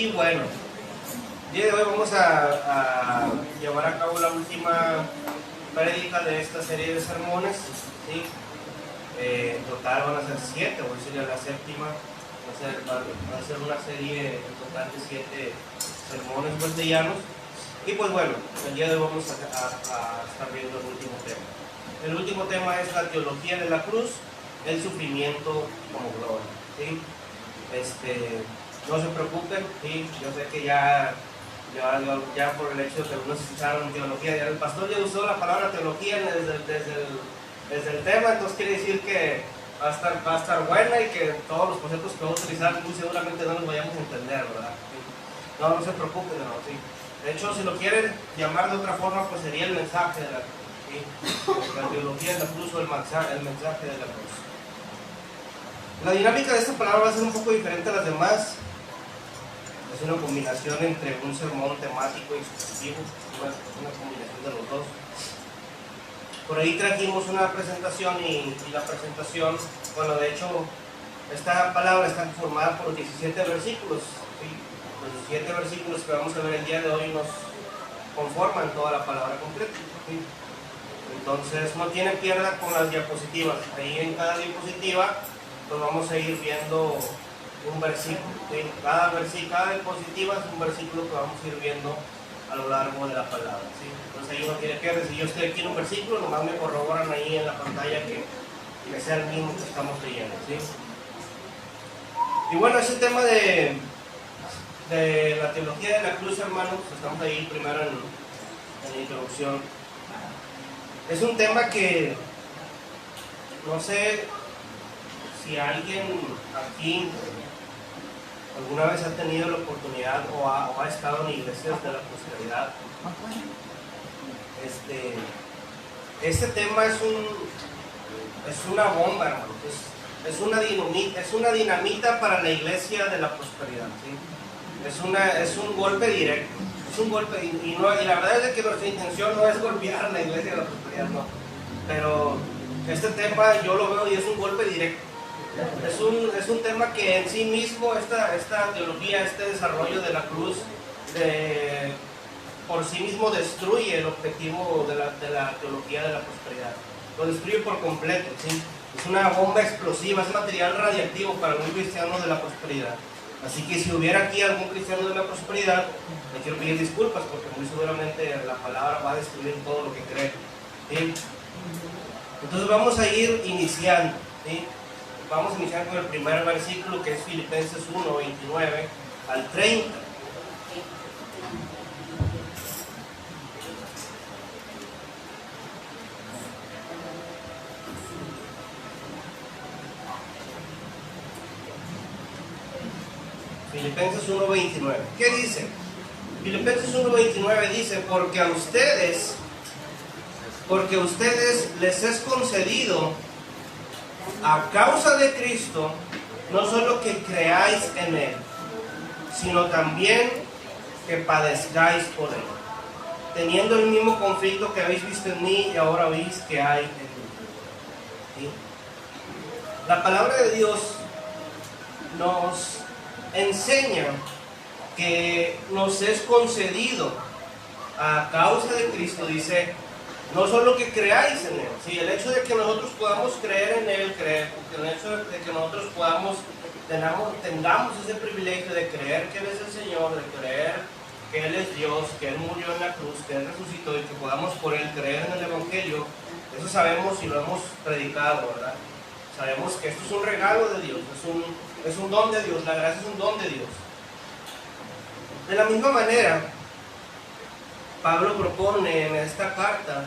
Y bueno, el día de hoy vamos a llevar a cabo la última prédica de esta serie de sermones, ¿sí? En total van a ser 7, hoy sería la séptima. Va a ser una serie en total de 7 sermones huertellanos. Y pues bueno, el día de hoy vamos a estar viendo el último tema. El último tema es la teología de la cruz, el sufrimiento como gloria, ¿sí? No se preocupen, ¿sí? Yo sé que ya por el hecho de que algunos escucharon teología, ya el pastor ya usó la palabra teología desde el tema, entonces quiere decir que va a estar buena y que todos los conceptos que vamos a utilizar muy seguramente no los vayamos a entender, ¿verdad? ¿Sí? No se preocupen, no, ¿sí? De hecho, si lo quieren llamar de otra forma, pues sería el mensaje de la cruz, ¿sí? La teología de la cruz o el mensaje de la cruz. La dinámica de esta palabra va a ser un poco diferente a las demás. Es una combinación entre un sermón temático y sustantivo, una combinación de los dos. Por ahí trajimos una presentación y la presentación, bueno, de hecho, esta palabra está formada por 17 versículos, ¿sí? Los 17 versículos que vamos a ver el día de hoy nos conforman toda la palabra completa, ¿sí? Entonces, no tiene pierde con las diapositivas. Ahí en cada diapositiva, pues vamos a ir viendo un versículo, ¿sí? Cada diapositiva es un versículo que vamos a ir viendo a lo largo de la palabra, ¿sí? Entonces ahí no tiene pierde. Si yo estoy aquí en un versículo, nomás me corroboran ahí en la pantalla que sea el mismo que estamos leyendo, ¿sí? Y bueno, ese tema de la teología de la cruz, hermanos, estamos ahí primero en la introducción. Es un tema que no sé si alguien aquí alguna vez ha tenido la oportunidad o ha estado en iglesias de la prosperidad. Este tema es una bomba, hermano. Es una dinamita para la iglesia de la prosperidad, ¿sí? Es un golpe directo. Es un golpe, y la verdad es que nuestra intención no es golpear a la iglesia de la prosperidad, no. Pero este tema yo lo veo y es un golpe directo. Es un tema que en sí mismo, esta teología, este desarrollo de la cruz, por sí mismo destruye el objetivo de la teología de la prosperidad. Lo destruye por completo, ¿sí? Es una bomba explosiva, es material radiactivo para algún cristiano de la prosperidad. Así que si hubiera aquí algún cristiano de la prosperidad, le quiero pedir disculpas porque muy seguramente la palabra va a destruir todo lo que cree, ¿sí? Entonces vamos a ir iniciando, ¿sí? Vamos a iniciar con el primer versículo, que es Filipenses 1, 29 al 30. Filipenses 1, 29. ¿Qué dice? Filipenses 1, 29 dice: porque a ustedes les es concedido a causa de Cristo, no solo que creáis en Él, sino también que padezcáis por Él, teniendo el mismo conflicto que habéis visto en mí y ahora veis que hay en mí. ¿Sí? La palabra de Dios nos enseña que nos es concedido a causa de Cristo, dice, no solo que creáis en Él, ¿sí? El hecho de que nosotros podamos creer en Él, el hecho de que nosotros tengamos ese privilegio de creer que Él es el Señor, de creer que Él es Dios, que Él murió en la cruz, que Él resucitó y que podamos por Él creer en el Evangelio, eso sabemos y lo hemos predicado, ¿verdad? Sabemos que esto es un regalo de Dios, es un don de Dios, la gracia es un don de Dios. De la misma manera, Pablo propone en esta carta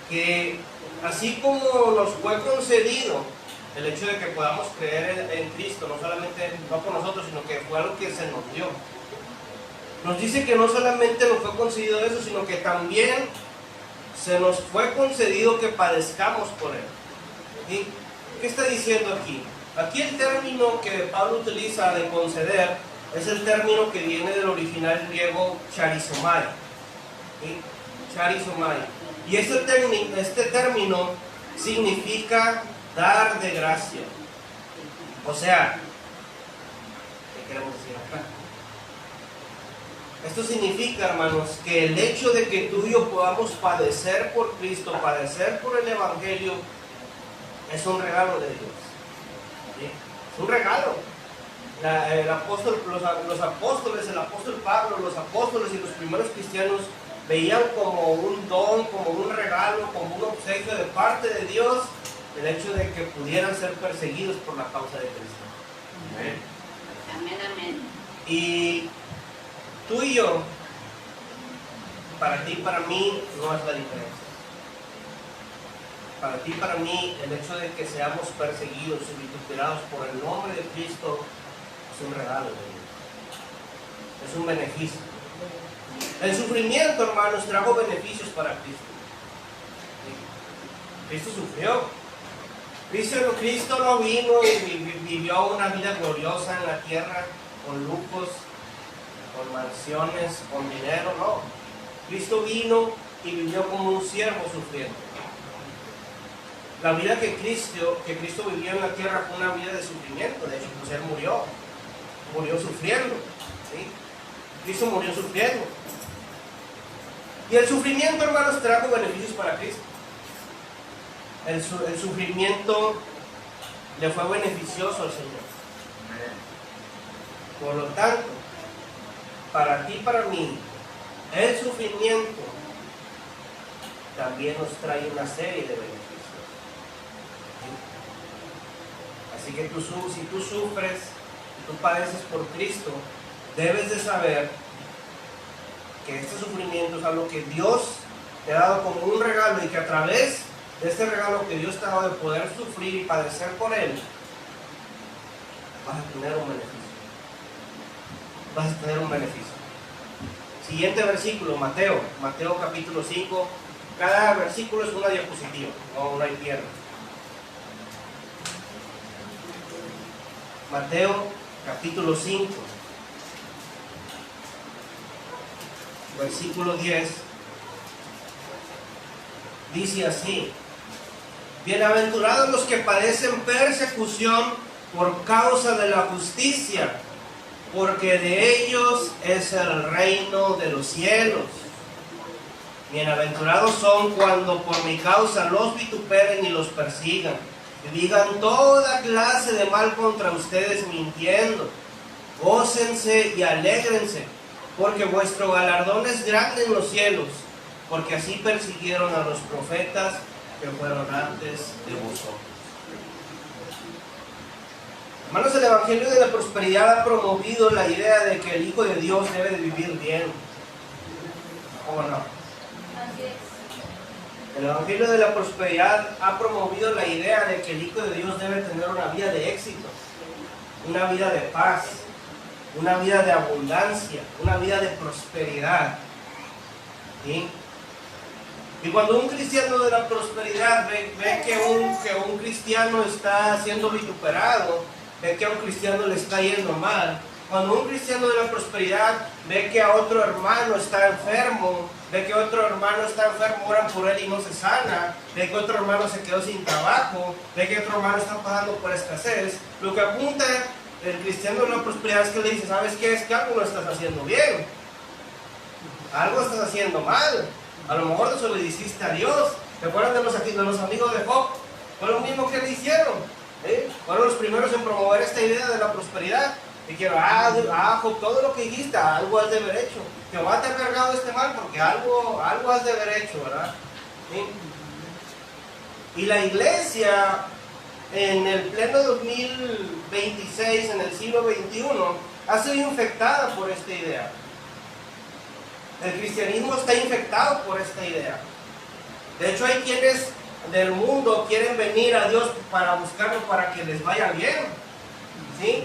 que así como nos fue concedido el hecho de que podamos creer en Cristo, no por nosotros, sino que fue algo que se nos dio. Nos dice que no solamente nos fue concedido eso, sino que también se nos fue concedido que padezcamos por Él. ¿Sí? ¿Qué está diciendo aquí? Aquí el término que Pablo utiliza de conceder es el término que viene del original griego charizomai. ¿Sí? Charizomai. Y este término significa dar de gracia. O sea, ¿qué queremos decir acá? Esto significa, hermanos, que el hecho de que tú y yo podamos padecer por Cristo, padecer por el Evangelio, es un regalo de Dios. ¿Sí? Es un regalo. El apóstol, los apóstoles, el apóstol Pablo, los apóstoles y los primeros cristianos veían como un don, como un regalo, como un obsequio de parte de Dios, el hecho de que pudieran ser perseguidos por la causa de Cristo. Amén. Amén, amén. Y tú y yo, para ti y para mí, no es la diferencia. Para ti y para mí, el hecho de que seamos perseguidos y vituperados por el nombre de Cristo es un regalo de Dios. Es un beneficio. El sufrimiento, hermanos, trajo beneficios para Cristo. Cristo sufrió. Cristo no vino y vivió una vida gloriosa en la tierra con lujos, con mansiones, con dinero, no. Cristo vino y vivió como un siervo sufriendo. La vida que Cristo vivió en la tierra fue una vida de sufrimiento. De hecho, pues él murió sufriendo. ¿Sí? Cristo murió sufriendo. Y el sufrimiento, hermanos, trajo beneficios para Cristo. El sufrimiento le fue beneficioso al Señor. Por lo tanto, para ti y para mí, el sufrimiento también nos trae una serie de beneficios. Así que si tú sufres, si tú padeces por Cristo, debes de saber que este sufrimiento es algo que Dios te ha dado como un regalo y que a través de este regalo que Dios te ha dado de poder sufrir y padecer por Él, vas a tener un beneficio. Vas a tener un beneficio. Siguiente versículo, Mateo capítulo 5. Cada versículo es una diapositiva, no hay pierde. Mateo capítulo 5, versículo 10, dice así: bienaventurados los que padecen persecución por causa de la justicia, porque de ellos es el reino de los cielos. Bienaventurados son cuando por mi causa los vituperen y los persigan, y digan toda clase de mal contra ustedes mintiendo. Gócense y alégrense, porque vuestro galardón es grande en los cielos, porque así persiguieron a los profetas que fueron antes de vosotros. Hermanos, el Evangelio de la Prosperidad ha promovido la idea de que el Hijo de Dios debe de vivir bien. ¿O no? Así es. El Evangelio de la Prosperidad ha promovido la idea de que el Hijo de Dios debe tener una vida de éxito, una vida de paz, una vida de abundancia, una vida de prosperidad. ¿Sí? Y cuando un cristiano de la prosperidad ve que un cristiano está siendo vituperado, ve que a un cristiano le está yendo mal, cuando un cristiano de la prosperidad ve que a otro hermano está enfermo, ve que otro hermano está enfermo, oran por él y no se sana, ve que otro hermano se quedó sin trabajo, ve que otro hermano está pasando por escasez, lo que apunta el cristiano de la prosperidad es que le dice: ¿sabes qué? Es que algo no estás haciendo bien, algo estás haciendo mal, a lo mejor desobedeciste a Dios. ¿Te acuerdan de los amigos de Job? Fue lo mismo que le hicieron. Fueron los primeros en promover esta idea de la prosperidad. Dijeron: Job, todo lo que dijiste, algo has de haber hecho. Jehová te ha cargado este mal porque algo has de haber hecho, ¿verdad? ¿Sí? Y la iglesia, en el pleno 2026, en el siglo XXI, ha sido infectada por esta idea. El cristianismo está infectado por esta idea. De hecho, hay quienes del mundo quieren venir a Dios para buscarlo para que les vaya bien. ¿Sí?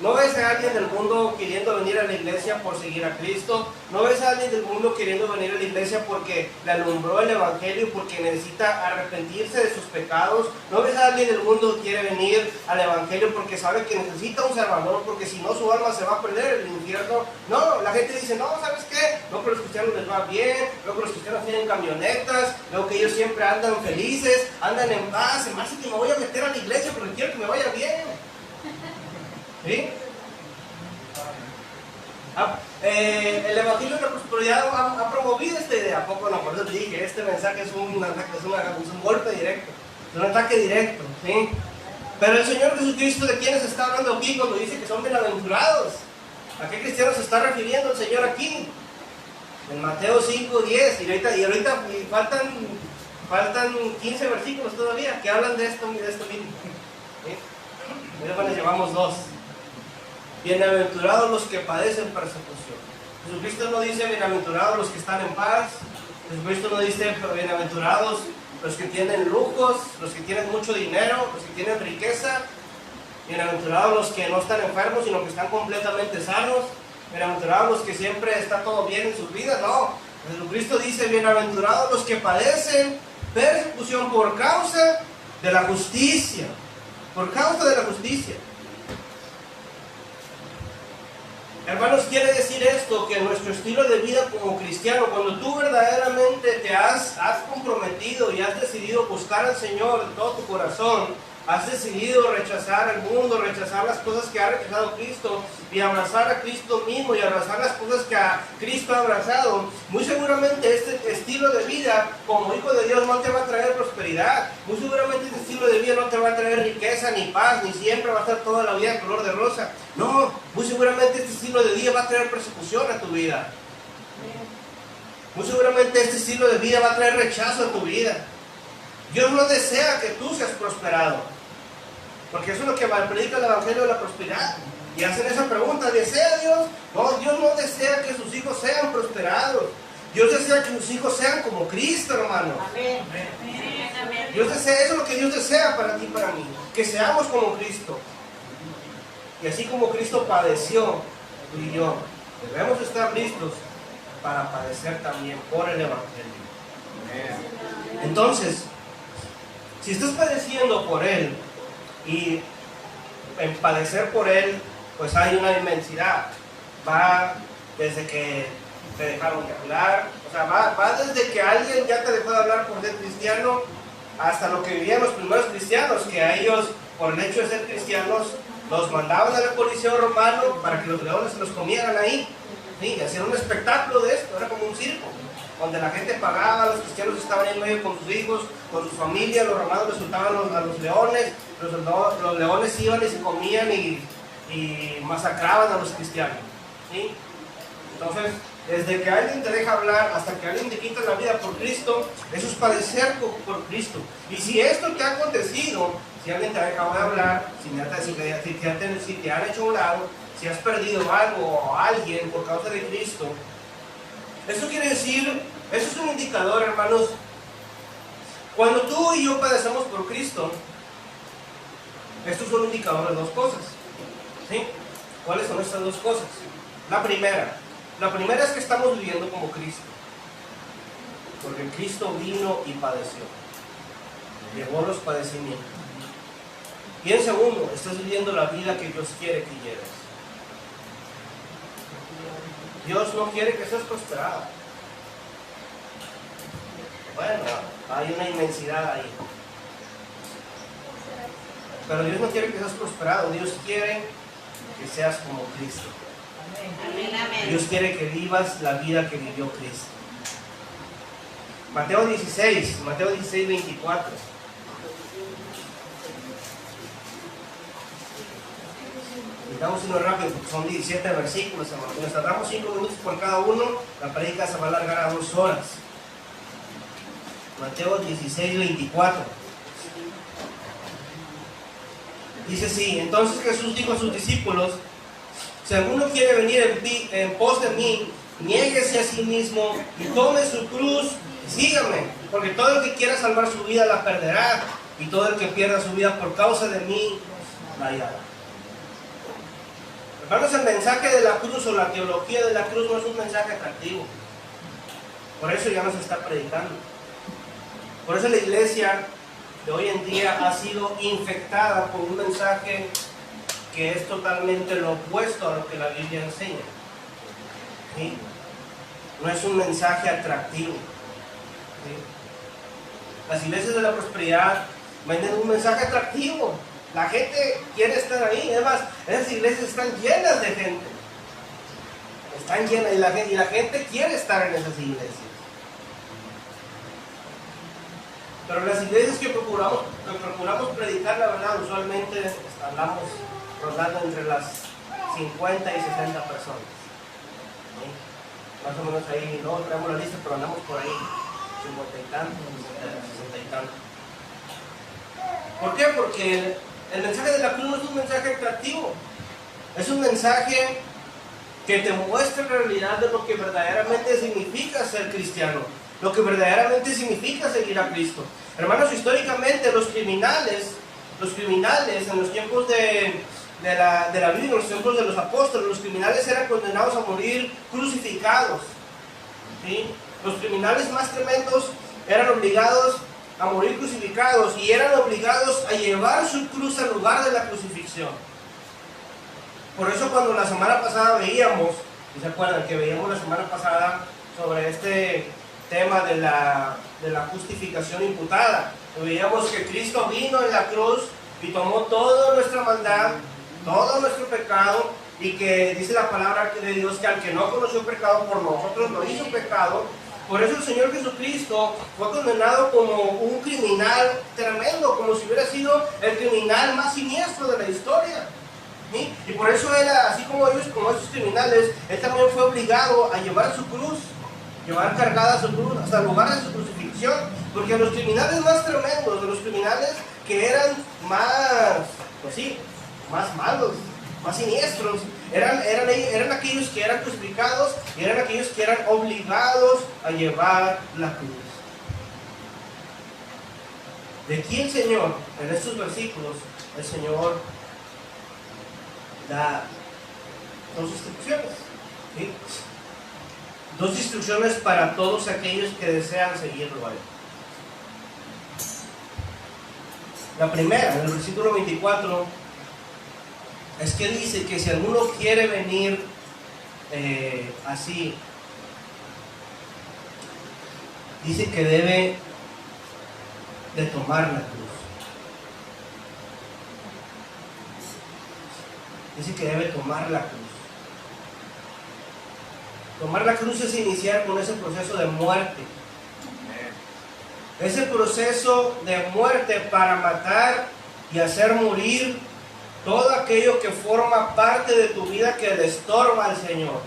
No ves a alguien del mundo queriendo venir a la iglesia por seguir a Cristo. No ves a alguien del mundo queriendo venir a la iglesia porque le alumbró el Evangelio y porque necesita arrepentirse de sus pecados. No ves a alguien del mundo que quiere venir al Evangelio porque sabe que necesita un Salvador, porque si no su alma se va a perder en el infierno. No, la gente dice: no, ¿sabes qué? No, que los cristianos les va bien, luego los cristianos tienen camionetas, luego que ellos siempre andan felices, andan en paz. Se me hace que me voy a meter a la iglesia porque quiero que me vaya bien. ¿Sí? El Evangelio Evangelio de la Prosperidad ha promovido esta idea. ¿A poco no? Por eso te dije, este mensaje es un golpe directo, es un ataque directo, ¿sí? Pero el Señor Jesucristo, ¿de quiénes está hablando aquí cuando dice que son bienaventurados? ¿A qué cristianos se está refiriendo el Señor aquí? En Mateo 5:10, y ahorita faltan 15 versículos todavía que hablan de esto mismo. ¿Sí? Bueno, llevamos 2. Bienaventurados los que padecen persecución. Jesucristo no dice bienaventurados los que están en paz. Jesucristo no dice bienaventurados los que tienen lujos, los que tienen mucho dinero, los que tienen riqueza. Bienaventurados los que no están enfermos, sino que están completamente sanos. Bienaventurados los que siempre está todo bien en sus vidas. No, Jesucristo dice bienaventurados los que padecen persecución por causa de la justicia. Por causa de la justicia. Hermanos, quiere decir esto, que nuestro estilo de vida como cristiano, cuando tú verdaderamente te has comprometido y has decidido buscar al Señor de todo tu corazón, has decidido rechazar el mundo, rechazar las cosas que ha rechazado Cristo y abrazar a Cristo mismo y abrazar las cosas que a Cristo ha abrazado, muy seguramente este estilo de vida como hijo de Dios no te va a traer prosperidad. Muy seguramente este estilo de vida no te va a traer riqueza ni paz, ni siempre va a estar toda la vida color de rosa. No, muy seguramente este estilo de vida va a traer persecución a tu vida. Muy seguramente este estilo de vida va a traer rechazo a tu vida. Dios no desea que tú seas prosperado. Porque eso es lo que predica el Evangelio de la Prosperidad. Y hacen esa pregunta, ¿desea Dios? No, Dios no desea que sus hijos sean prosperados. Dios desea que sus hijos sean como Cristo, hermano. Amén. Dios desea, eso es lo que Dios desea para ti y para mí. Que seamos como Cristo. Y así como Cristo padeció, tú y yo debemos estar listos para padecer también por el Evangelio. Entonces, si estás padeciendo por Él, y en padecer por Él, pues hay una inmensidad. Va desde que te dejaron de hablar, o sea, va desde que alguien ya te dejó de hablar por ser cristiano, hasta lo que vivían los primeros cristianos, que a ellos, por el hecho de ser cristianos, los mandaban al Coliseo romano para que los leones se los comieran ahí. ¿Sí? Hacían un espectáculo de esto, era como un circo, donde la gente pagaba, los cristianos estaban en medio con sus hijos, con sus familias, los romanos les soltaban a los leones, los leones iban y se comían y masacraban a los cristianos. ¿Sí? Entonces, desde que alguien te deja hablar hasta que alguien te quita la vida por Cristo, eso es padecer por Cristo. Y si esto te ha acontecido, si alguien te ha dejado de hablar, si te han hecho a un lado, si has perdido algo o a alguien por causa de Cristo, eso quiere decir, eso es un indicador, hermanos. Cuando tú y yo padecemos por Cristo, estos son indicadores de 2 cosas. ¿Sí? ¿Cuáles son estas 2 cosas? La primera es que estamos viviendo como Cristo. Porque Cristo vino y padeció. Llevó los padecimientos. Y en segundo, estás viviendo la vida que Dios quiere que lleves. Dios no quiere que seas prosperado. Bueno, hay una inmensidad ahí. Pero Dios no quiere que seas prosperado. Dios quiere que seas como Cristo. Amén, amén. Dios quiere que vivas la vida que vivió Cristo. Mateo 16, 24. Digamos uno rápido porque son 17 versículos, hermano. Si nos tardamos 5 minutos por cada uno, la prédica se va a alargar a 2 horas. Mateo 16, 24. Dice así: entonces Jesús dijo a sus discípulos: si alguno quiere venir en pos de mí, niéguese a sí mismo y tome su cruz y sígame. Porque todo el que quiera salvar su vida la perderá, y todo el que pierda su vida por causa de mí la hallará. Hermanos, el mensaje de la cruz o la teología de la cruz no es un mensaje atractivo. Por eso ya no se está predicando. Por eso la iglesia de hoy en día ha sido infectada por un mensaje que es totalmente lo opuesto a lo que la Biblia enseña. ¿Sí? No es un mensaje atractivo. ¿Sí? Las iglesias de la prosperidad venden un mensaje atractivo. La gente quiere estar ahí. Además, esas iglesias están llenas de gente. están llenas y la gente quiere estar en esas iglesias. Pero las iglesias que procuramos predicar la verdad, usualmente andamos rondando entre las 50 y 60 personas. ¿Sí? Más o menos ahí, no tenemos la lista, pero andamos por ahí, 50 y tantos, 60 y tantos. ¿Por qué? Porque el mensaje de la cruz no es un mensaje atractivo, es un mensaje que te muestra la realidad de lo que verdaderamente significa ser cristiano, lo que verdaderamente significa seguir a Cristo. Hermanos, históricamente los criminales en los tiempos de la Biblia, en los tiempos de los apóstoles, los criminales eran condenados a morir crucificados. ¿Sí? Los criminales más tremendos eran obligados a morir crucificados y eran obligados a llevar su cruz al lugar de la crucifixión. Por eso cuando la semana pasada veíamos, ¿y se acuerdan que veíamos la semana pasada sobre este tema de la justificación imputada? Veíamos que Cristo vino en la cruz y tomó toda nuestra maldad, todo nuestro pecado, y que dice la palabra de Dios que al que no conoció pecado por nosotros lo hizo pecado. Por eso el Señor Jesucristo fue condenado como un criminal tremendo, como si hubiera sido el criminal más siniestro de la historia. ¿Sí? Y por eso él, así como ellos, como esos criminales, él también fue obligado a llevar su cruz, llevar cargada su cruz hasta el lugar de su crucifixión, porque a los criminales más tremendos, de los criminales que eran más, pues sí, más malos, más siniestros, eran aquellos que eran crucificados y eran aquellos que eran obligados a llevar la cruz. De aquí el Señor, en estos versículos, el Señor da dos instrucciones, ¿sí? Dos instrucciones para todos aquellos que desean seguirlo a Él. La primera, en el versículo 24, es que dice que si alguno quiere venir así, dice que debe de tomar la cruz. Dice que debe tomar la cruz. Tomar la cruz es iniciar con ese proceso de muerte. Ese proceso de muerte para matar y hacer morir todo aquello que forma parte de tu vida que le estorba al Señor.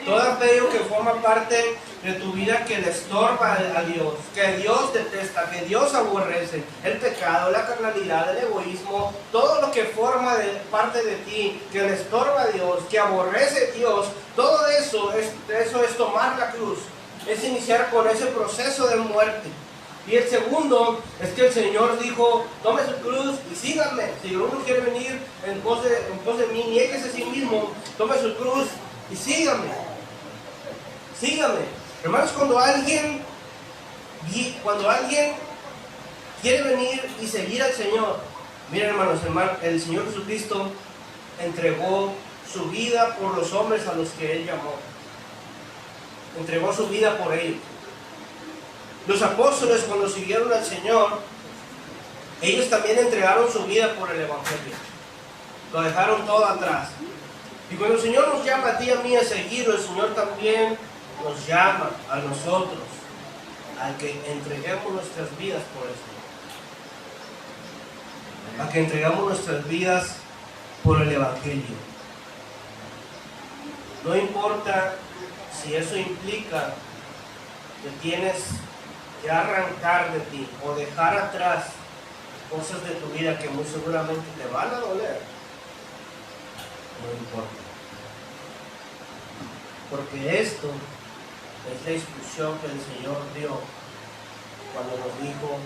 Todo aquello que forma parte de tu vida que le estorba a Dios, que Dios detesta, que Dios aborrece, el pecado, la carnalidad, el egoísmo, todo lo que forma parte de ti, que le estorba a Dios, que aborrece a Dios, todo eso es tomar la cruz, es iniciar con ese proceso de muerte. Y el segundo es que el Señor dijo, tome su cruz y síganme. Si uno quiere venir en pos de mí, niéguese a sí mismo, tome su cruz y síganme. Síganme. Hermanos, cuando alguien quiere venir y seguir al Señor, miren hermanos, el Señor Jesucristo entregó su vida por los hombres a los que Él llamó. Entregó su vida por ellos. Los apóstoles, cuando siguieron al Señor, ellos también entregaron su vida por el Evangelio. Lo dejaron todo atrás. Y cuando el Señor nos llama a ti y a mí a seguirlo, el Señor también nos llama a nosotros a que entreguemos nuestras vidas por el Señor. A que entregamos nuestras vidas por el Evangelio. No importa si eso implica que tienes que arrancar de ti o dejar atrás cosas de tu vida que muy seguramente te van a doler. No importa. Porque esto es la instrucción que el Señor dio cuando nos dijo,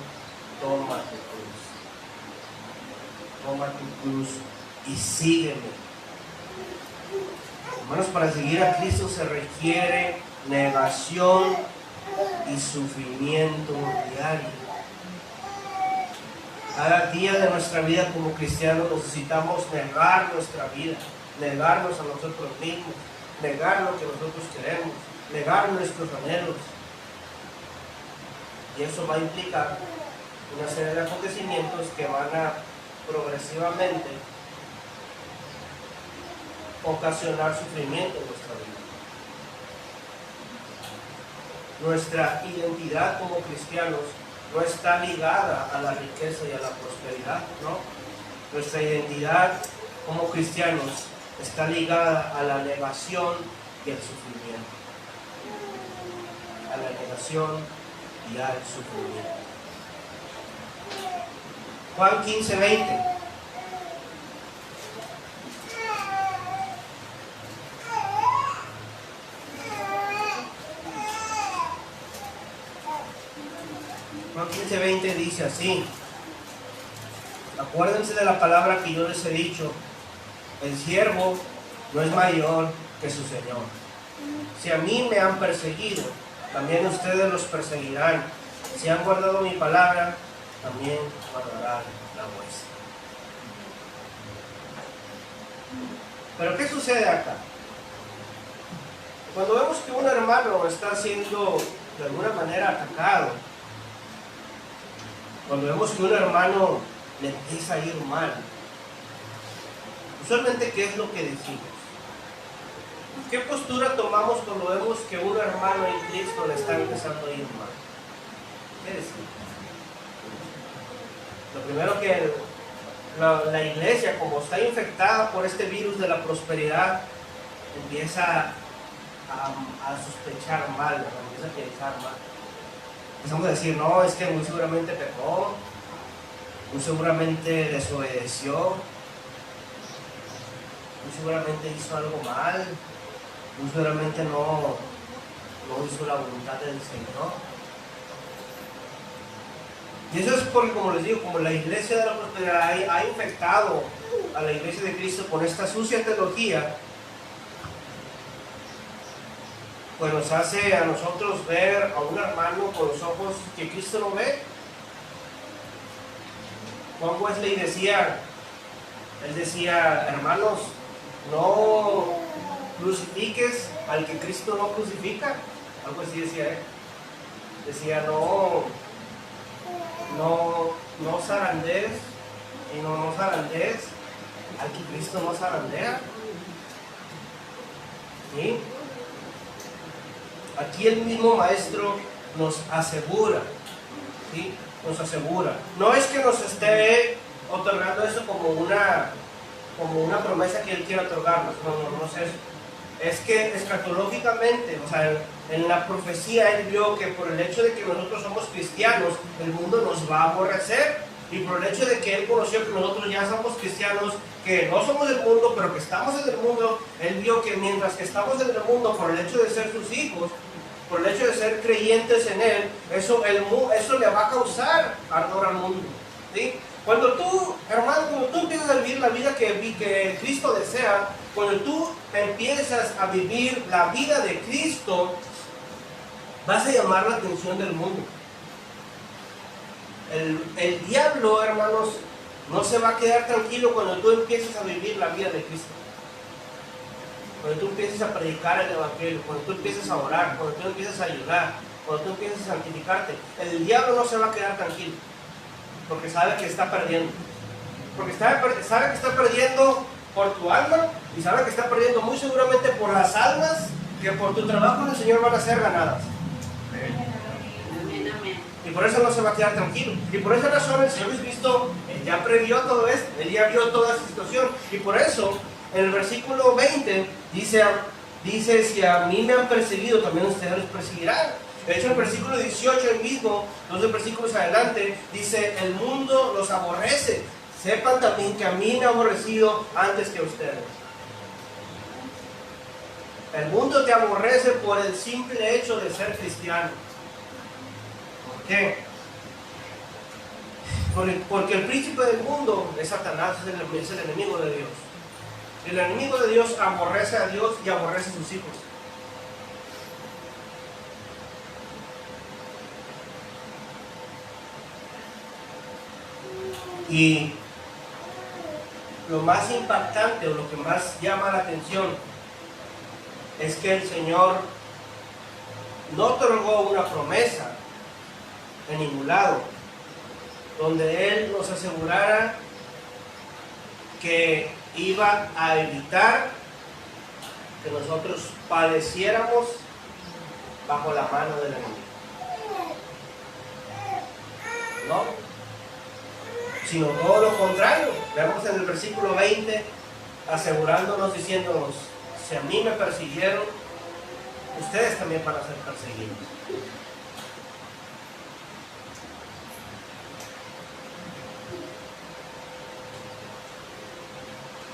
toma tu cruz. Toma tu cruz y sígueme. Hermanos, para seguir a Cristo se requiere negación y sufrimiento diario. Cada día de nuestra vida como cristianos necesitamos negar nuestra vida, negarnos a nosotros mismos, negar lo que nosotros queremos, negar nuestros anhelos. Y eso va a implicar una serie de acontecimientos que van a progresivamente ocasionar sufrimiento en nuestra vida. nuestra identidad como cristianos no está ligada a la riqueza y a la prosperidad, ¿no? Nuestra identidad como cristianos está ligada a la negación y al sufrimiento. A la negación y al sufrimiento. Juan 15:20. Juan 15:20 dice así: acuérdense de la palabra que yo les he dicho, el siervo no es mayor que su Señor. Si a mí me han perseguido, también ustedes los perseguirán. Si han guardado mi palabra, también guardarán la vuestra. Pero ¿qué sucede acá? Cuando vemos que un hermano está siendo de alguna manera atacado, cuando vemos que un hermano le empieza a ir mal, usualmente ¿qué es lo que decimos? ¿Qué postura tomamos cuando vemos que un hermano en Cristo le está empezando a ir mal? ¿Qué decimos? Lo primero que la iglesia, como está infectada por este virus de la prosperidad, empieza a sospechar mal, empieza a pensar mal. Empezamos a decir, no, es que muy seguramente pecó, muy seguramente desobedeció, muy seguramente hizo algo mal, muy seguramente no hizo la voluntad del Señor. Y eso es porque, como les digo, como la iglesia de la prosperidad ha infectado a la iglesia de Cristo con esta sucia teología, pues nos hace a nosotros ver a un hermano con los ojos que Cristo no ve. Juan Wesley decía, hermanos, no crucifiques al que Cristo no crucifica. Algo así decía él. Decía, no zarandees y no zarandees al que Cristo no zarandea. ¿Sí? Aquí el mismo maestro nos asegura, ¿sí? Nos asegura. No es que nos esté otorgando eso como una promesa que él quiere otorgarnos. No es eso. Es que escatológicamente, o sea, en la profecía él vio que por el hecho de que nosotros somos cristianos, el mundo nos va a aborrecer. Y por el hecho de que él conoció que nosotros ya somos cristianos, que no somos del mundo, pero que estamos en el mundo, él vio que mientras que estamos en el mundo, por el hecho de ser sus hijos, por el hecho de ser creyentes en él, eso le va a causar ardor al mundo, ¿sí? Cuando tú, hermano, cuando tú empiezas a vivir la vida que Cristo desea, cuando tú empiezas a vivir la vida de Cristo, vas a llamar la atención del mundo. El diablo, hermanos, no se va a quedar tranquilo cuando tú empieces a vivir la vida de Cristo. Cuando tú empieces a predicar el evangelio, cuando tú empieces a orar, cuando tú empieces a ayudar, cuando tú empieces a santificarte, el diablo no se va a quedar tranquilo, porque sabe que está perdiendo. Porque sabe que está perdiendo por tu alma y sabe que está perdiendo muy seguramente por las almas que por tu trabajo el Señor van a ser ganadas. Y por eso no se va a quedar tranquilo. Y por esa razón el Señor Jesucristo ya previó todo esto, él ya vio toda esa situación. Y por eso en el versículo 20 dice, si a mí me han perseguido, también ustedes los perseguirán. De hecho, en el versículo 18, el mismo, 12 versículos adelante, dice, el mundo los aborrece. Sepan también que a mí me ha aborrecido antes que a ustedes. El mundo te aborrece por el simple hecho de ser cristiano. ¿Por qué? Porque el príncipe del mundo es Satanás, es el enemigo de Dios. El enemigo de Dios aborrece a Dios y aborrece a sus hijos. Y lo más impactante o lo que más llama la atención es que el Señor no otorgó una promesa en ningún lado donde Él nos asegurara que iba a evitar que nosotros padeciéramos bajo la mano del enemigo. No, sino todo lo contrario. Vemos en el versículo 20, asegurándonos, diciéndonos: si a mí me persiguieron, ustedes también van a ser perseguidos.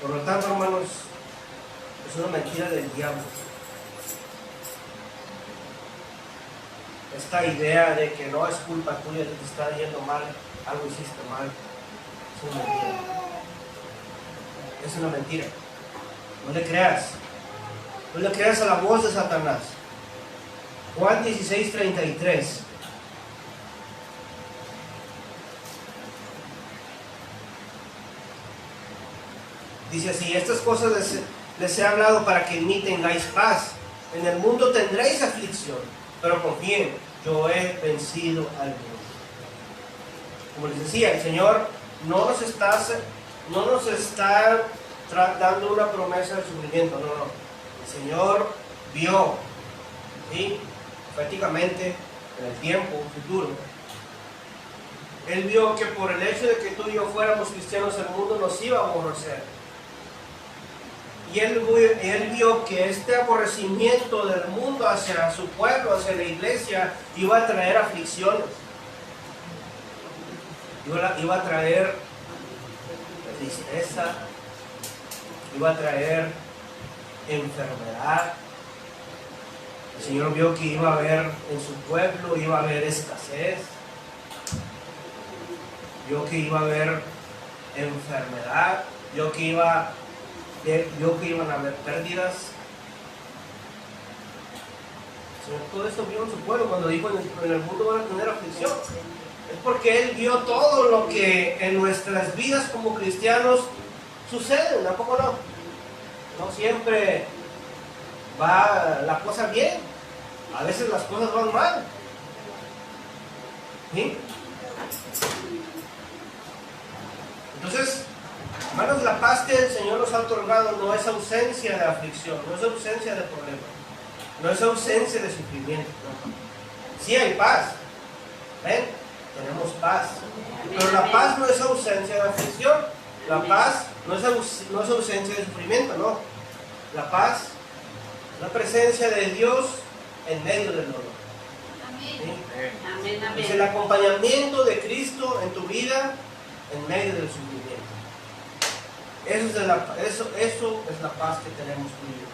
Por lo tanto, hermanos, es una mentira del diablo esta idea de que no es culpa tuya, que te está yendo mal, algo hiciste mal. Es una mentira. Es una mentira. No le creas. No le creas a la voz de Satanás. Juan 16:33. Dice así: estas cosas les he hablado para que en mí tengáis paz. En el mundo tendréis aflicción, pero confíen, yo he vencido al mundo. Como les decía, el Señor no nos está dando una promesa de sufrimiento, no. El Señor vio, ¿sí?, prácticamente en el tiempo futuro, Él vio que por el hecho de que tú y yo fuéramos cristianos, el mundo nos iba a aborrecer. Y él vio que este aborrecimiento del mundo hacia su pueblo, hacia la iglesia, iba a traer aflicciones. Iba a traer tristeza, iba a traer enfermedad. El Señor vio que iba a haber en su pueblo, iba a haber escasez. Vio que iba a haber enfermedad, vio que iban a haber pérdidas. Señor, todo esto vio en su pueblo cuando dijo: en el mundo van a tener aflicción. Es porque Él vio todo lo que en nuestras vidas como cristianos sucede. ¿Tampoco no? No siempre va la cosa bien. A veces las cosas van mal. ¿Sí? Entonces, hermanos, la paz que el Señor nos ha otorgado no es ausencia de aflicción, no es ausencia de problemas, no es ausencia de sufrimiento. No. Sí hay paz, ¿ven? Tenemos paz, pero la paz no es ausencia de aflicción, la paz no es ausencia de sufrimiento, no. La paz es la presencia de Dios en medio del dolor. ¿Sí? Amén, amén. Es el acompañamiento de Cristo en tu vida en medio del sufrimiento. Eso es la paz que tenemos tú y yo.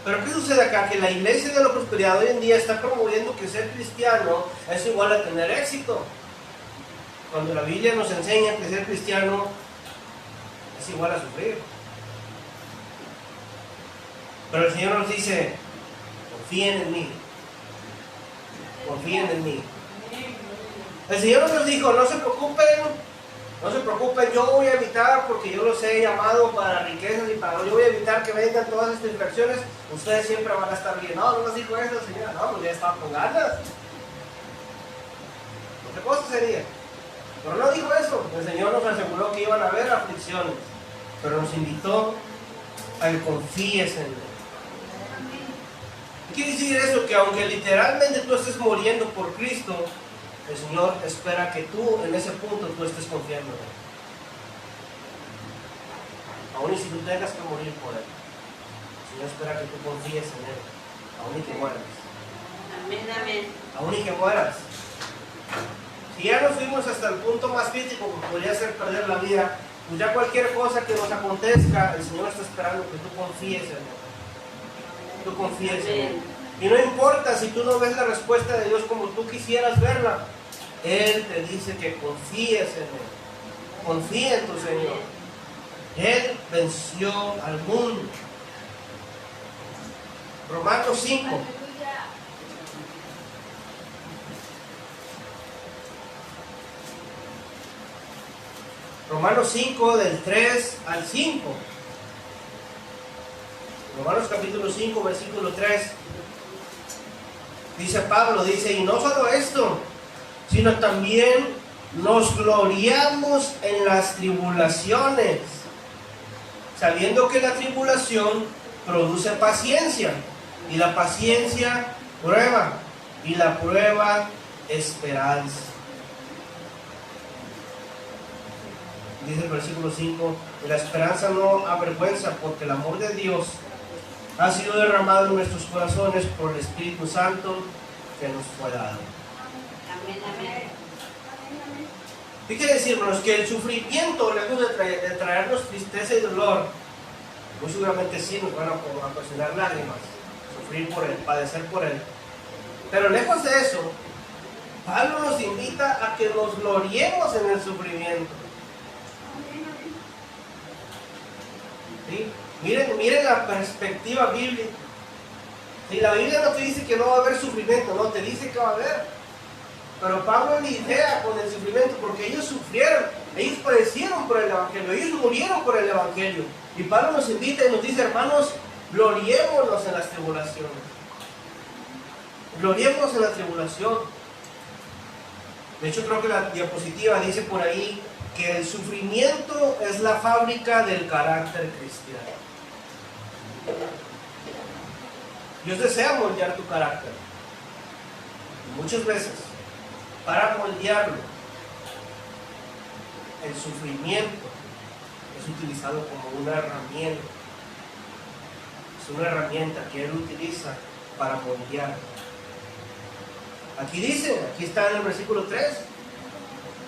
Pero ¿qué sucede acá? Que la iglesia de la prosperidad hoy en día está promoviendo que ser cristiano es igual a tener éxito, cuando la Biblia nos enseña que ser cristiano es igual a sufrir. Pero el Señor nos dice: confíen en mí, confíen en mí. El Señor nos dijo: no se preocupen, yo voy a evitar, porque yo los he llamado para riquezas y para... Yo voy a evitar que vengan todas estas infracciones, ustedes siempre van a estar bien. No nos dijo eso el Señor, no, pues ya estaba con ganas. Otra cosa sería, pero no dijo eso. El Señor nos aseguró que iban a haber aflicciones, pero nos invitó a que confíes en Él. ¿Qué quiere decir eso? Que aunque literalmente tú estés muriendo por Cristo, el Señor espera que tú en ese punto tú estés confiando en Él. Aún y si tú tengas que morir por Él, el Señor espera que tú confíes en Él, aún y que mueras. Amén, amén. Aún y que mueras. Si ya nos fuimos hasta el punto más crítico que podría ser perder la vida, pues ya cualquier cosa que nos acontezca, el Señor está esperando que tú confíes en Él. Tú confíes en Él. Y no importa si tú no ves la respuesta de Dios como tú quisieras verla, Él te dice que confíes en Él. Confía en tu Señor. Él venció al mundo. Romanos 5. Romanos 5, del 3 al 5. Romanos capítulo 5, versículo 3. Dice Pablo, y no solo esto, sino también nos gloriamos en las tribulaciones, sabiendo que la tribulación produce paciencia, Y la paciencia, prueba. Y la prueba, esperanza. Dice el versículo 5, y la esperanza no avergüenza, porque el amor de Dios ha sido derramado en nuestros corazones por el Espíritu Santo que nos fue dado. Amén, amén. ¿Qué quiere decir, hermanos? Que el sufrimiento, lejos de traernos tristeza y dolor, muy seguramente sí nos van a ocasionar lágrimas, sufrir por él, padecer por él. Pero lejos de eso, Pablo nos invita a que nos gloriemos en el sufrimiento. ¿Sí? Miren la perspectiva bíblica. ¿Sí? La Biblia no te dice que no va a haber sufrimiento, no, te dice que va a haber. Pero Pablo lidia con el sufrimiento porque ellos sufrieron, ellos padecieron por el Evangelio, ellos murieron por el Evangelio. Y Pablo nos invita y nos dice, hermanos, gloriémonos en las tribulaciones. Gloriémonos en la tribulación. De hecho, creo que la diapositiva dice por ahí que el sufrimiento es la fábrica del carácter cristiano. Dios desea moldear tu carácter. Y muchas veces, para moldearlo, el sufrimiento es utilizado como una herramienta. Es una herramienta que Él utiliza para moldear. Aquí dice, aquí está en el versículo 3,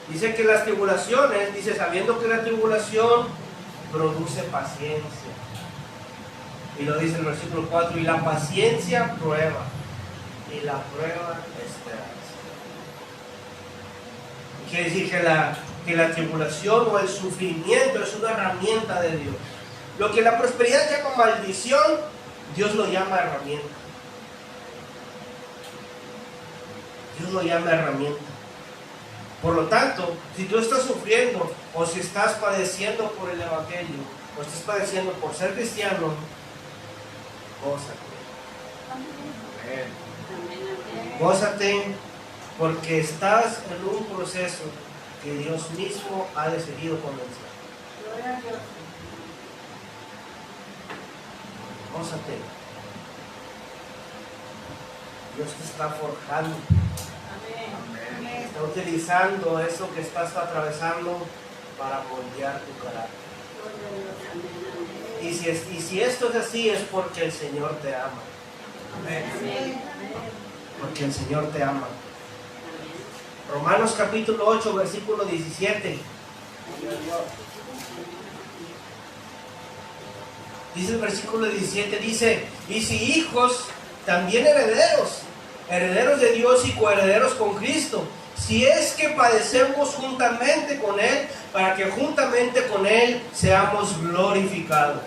dice que las tribulaciones, dice, sabiendo que la tribulación produce paciencia. Y lo dice en el versículo 4, y la paciencia prueba, y la prueba esperanza. Quiere decir que la tribulación o el sufrimiento es una herramienta de Dios. Lo que la prosperidad llama maldición, Dios lo llama herramienta. Dios lo llama herramienta. Por lo tanto, si tú estás sufriendo o si estás padeciendo por el Evangelio o estás padeciendo por ser cristiano, gózate. Gózate porque estás en un proceso que Dios mismo ha decidido comenzar. Gózate. Dios te está forjando. Está utilizando eso que estás atravesando para moldear tu carácter. Y si esto es así, es porque el Señor te ama. Amén. Porque el Señor te ama. Romanos capítulo 8, versículo 17. Dice el versículo 17, dice, y si hijos, también herederos, herederos de Dios y coherederos con Cristo, si es que padecemos juntamente con Él, para que juntamente con Él seamos glorificados.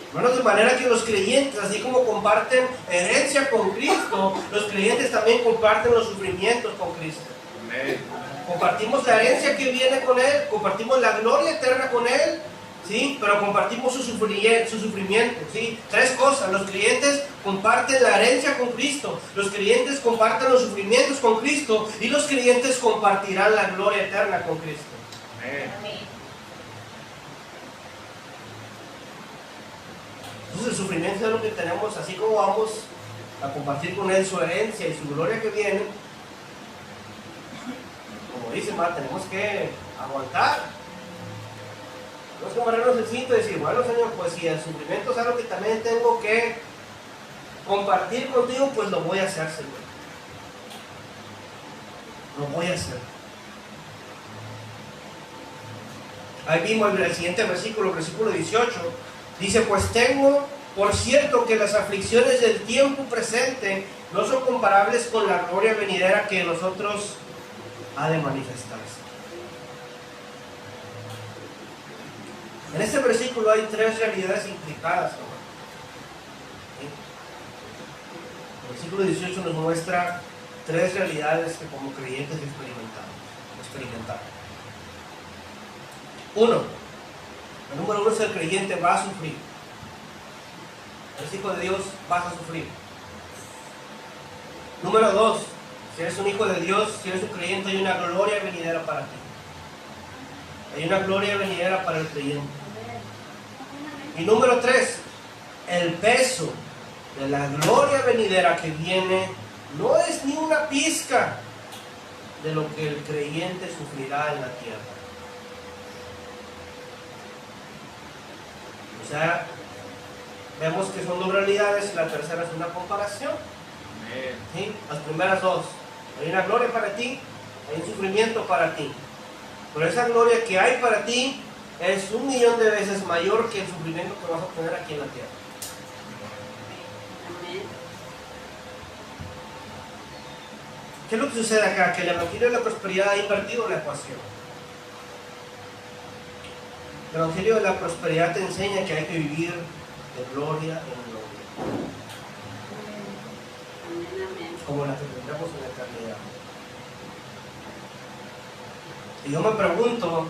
Hermanos, de manera que los creyentes, así como comparten herencia con Cristo, los creyentes también comparten los sufrimientos con Cristo. Amén. Compartimos la herencia que viene con Él, compartimos la gloria eterna con Él, ¿sí? Pero compartimos su sufrimiento, ¿sí? Tres cosas: los creyentes comparten la herencia con Cristo, los creyentes comparten los sufrimientos con Cristo y los creyentes compartirán la gloria eterna con Cristo. Amén. Entonces el sufrimiento es lo que tenemos, así como vamos a compartir con Él su herencia y su gloria que viene, como dice, tenemos que aguantar. Tenemos que ponernos el cinto y decir, bueno, Señor, pues si el sufrimiento es algo que también tengo que compartir contigo, pues lo voy a hacer, Señor. Lo voy a hacer. Ahí vimos el siguiente versículo, versículo 18. Dice, pues tengo por cierto que las aflicciones del tiempo presente no son comparables con la gloria venidera que en nosotros ha de manifestarse. En este versículo hay tres realidades implicadas, ¿no? El versículo 18 nos muestra tres realidades que como creyentes experimentamos. El número uno es el creyente va a sufrir. El hijo de Dios vas a sufrir. Número 2, si eres un hijo de Dios, si eres un creyente, hay una gloria venidera para ti. Hay una gloria venidera para el creyente. Y número 3, el peso de la gloria venidera que viene no es ni una pizca de lo que el creyente sufrirá en la tierra. O sea, vemos que son dos realidades y la tercera es una comparación. ¿Sí? Las primeras dos, hay una gloria para ti, hay un sufrimiento para ti, pero esa gloria que hay para ti es 1.000.000 de veces mayor que el sufrimiento que vas a obtener aquí en la tierra. Amén. ¿Qué es lo que sucede acá? Que el Evangelio de la Prosperidad ha invertido la ecuación. El Evangelio de la Prosperidad te enseña que hay que vivir de gloria en gloria, Amén, amén. como la que tendremos en la eternidad. Y yo me pregunto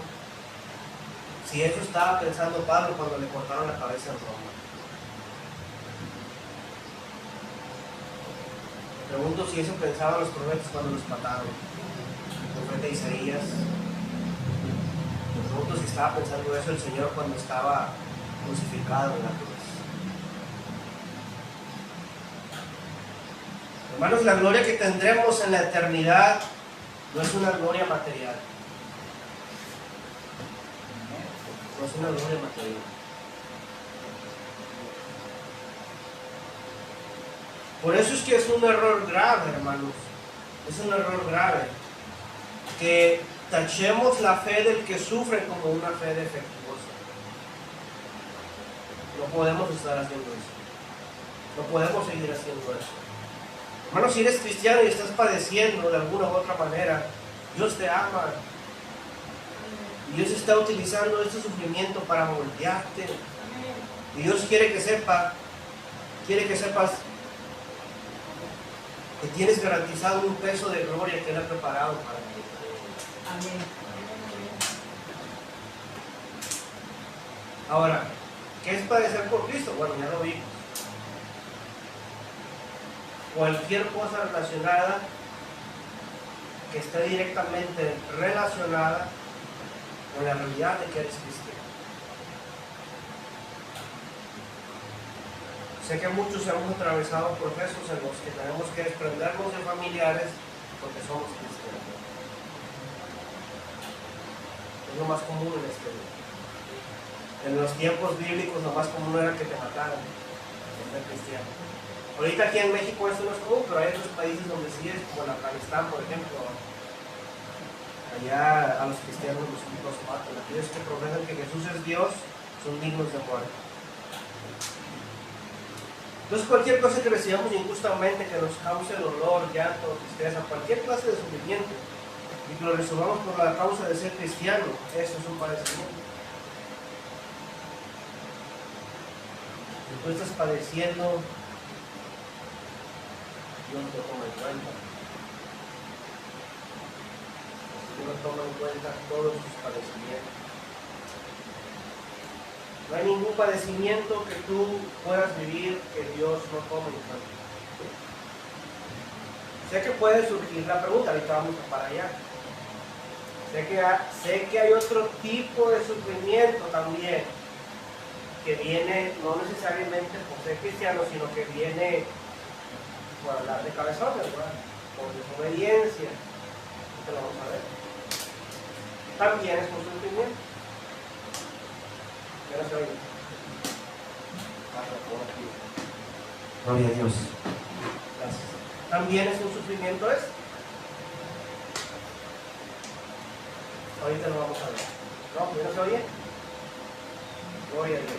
si eso estaba pensando Pablo cuando le cortaron la cabeza en Roma. Me pregunto si eso pensaban los profetas cuando los mataron. El profeta Isaías. Me pregunto si estaba pensando eso el Señor cuando estaba crucificado en la cruz. Hermanos, la gloria que tendremos en la eternidad no es una gloria material. No es una gloria material. Por eso es que es un error grave, hermanos. Es un error grave que tachemos la fe del que sufre como una fe defectuosa. No podemos estar haciendo eso. No podemos seguir haciendo eso. Hermanos, si eres cristiano y estás padeciendo de alguna u otra manera, Dios te ama. Y Dios está utilizando este sufrimiento para moldearte. Y Dios quiere que sepas que tienes garantizado un peso de gloria que Él ha preparado para ti. Amén. Ahora, ¿qué es padecer por Cristo? Bueno, ya lo vimos. Cualquier cosa relacionada que esté directamente relacionada con la realidad de que eres cristiano. Sé que muchos hemos atravesado procesos en los que tenemos que desprendernos de familiares porque somos cristianos. Es lo más común en este mundo. En los tiempos bíblicos lo más común era que te mataran por ser cristiano. Ahorita aquí en México esto no es común, pero hay otros países donde sí es, como en Afganistán, por ejemplo. Allá a los cristianos los matan. Aquellos que profesan que Jesús es Dios son dignos de muerte. Entonces cualquier cosa que recibamos injustamente, que nos cause dolor, llanto, tristeza, cualquier clase de sufrimiento, y que lo resolvamos por la causa de ser cristiano, eso es un padecimiento. Si tú estás padeciendo, Dios lo toma en cuenta. Dios toma en cuenta todos tus padecimientos. No hay ningún padecimiento que tú puedas vivir que Dios no tome en cuenta. Sé que puede surgir la pregunta, ahorita vamos para allá. Sé que hay otro tipo de sufrimiento también, que viene no necesariamente por ser cristiano, sino que viene por hablar de cabezones, ¿verdad? Por desobediencia. Esto lo vamos a ver. También es un sufrimiento. Ya no se oye. Gloria a Dios. Gracias. También es un sufrimiento esto. Ahorita lo vamos a ver. ¿No? ¿Ya no se oye? Gloria a Dios.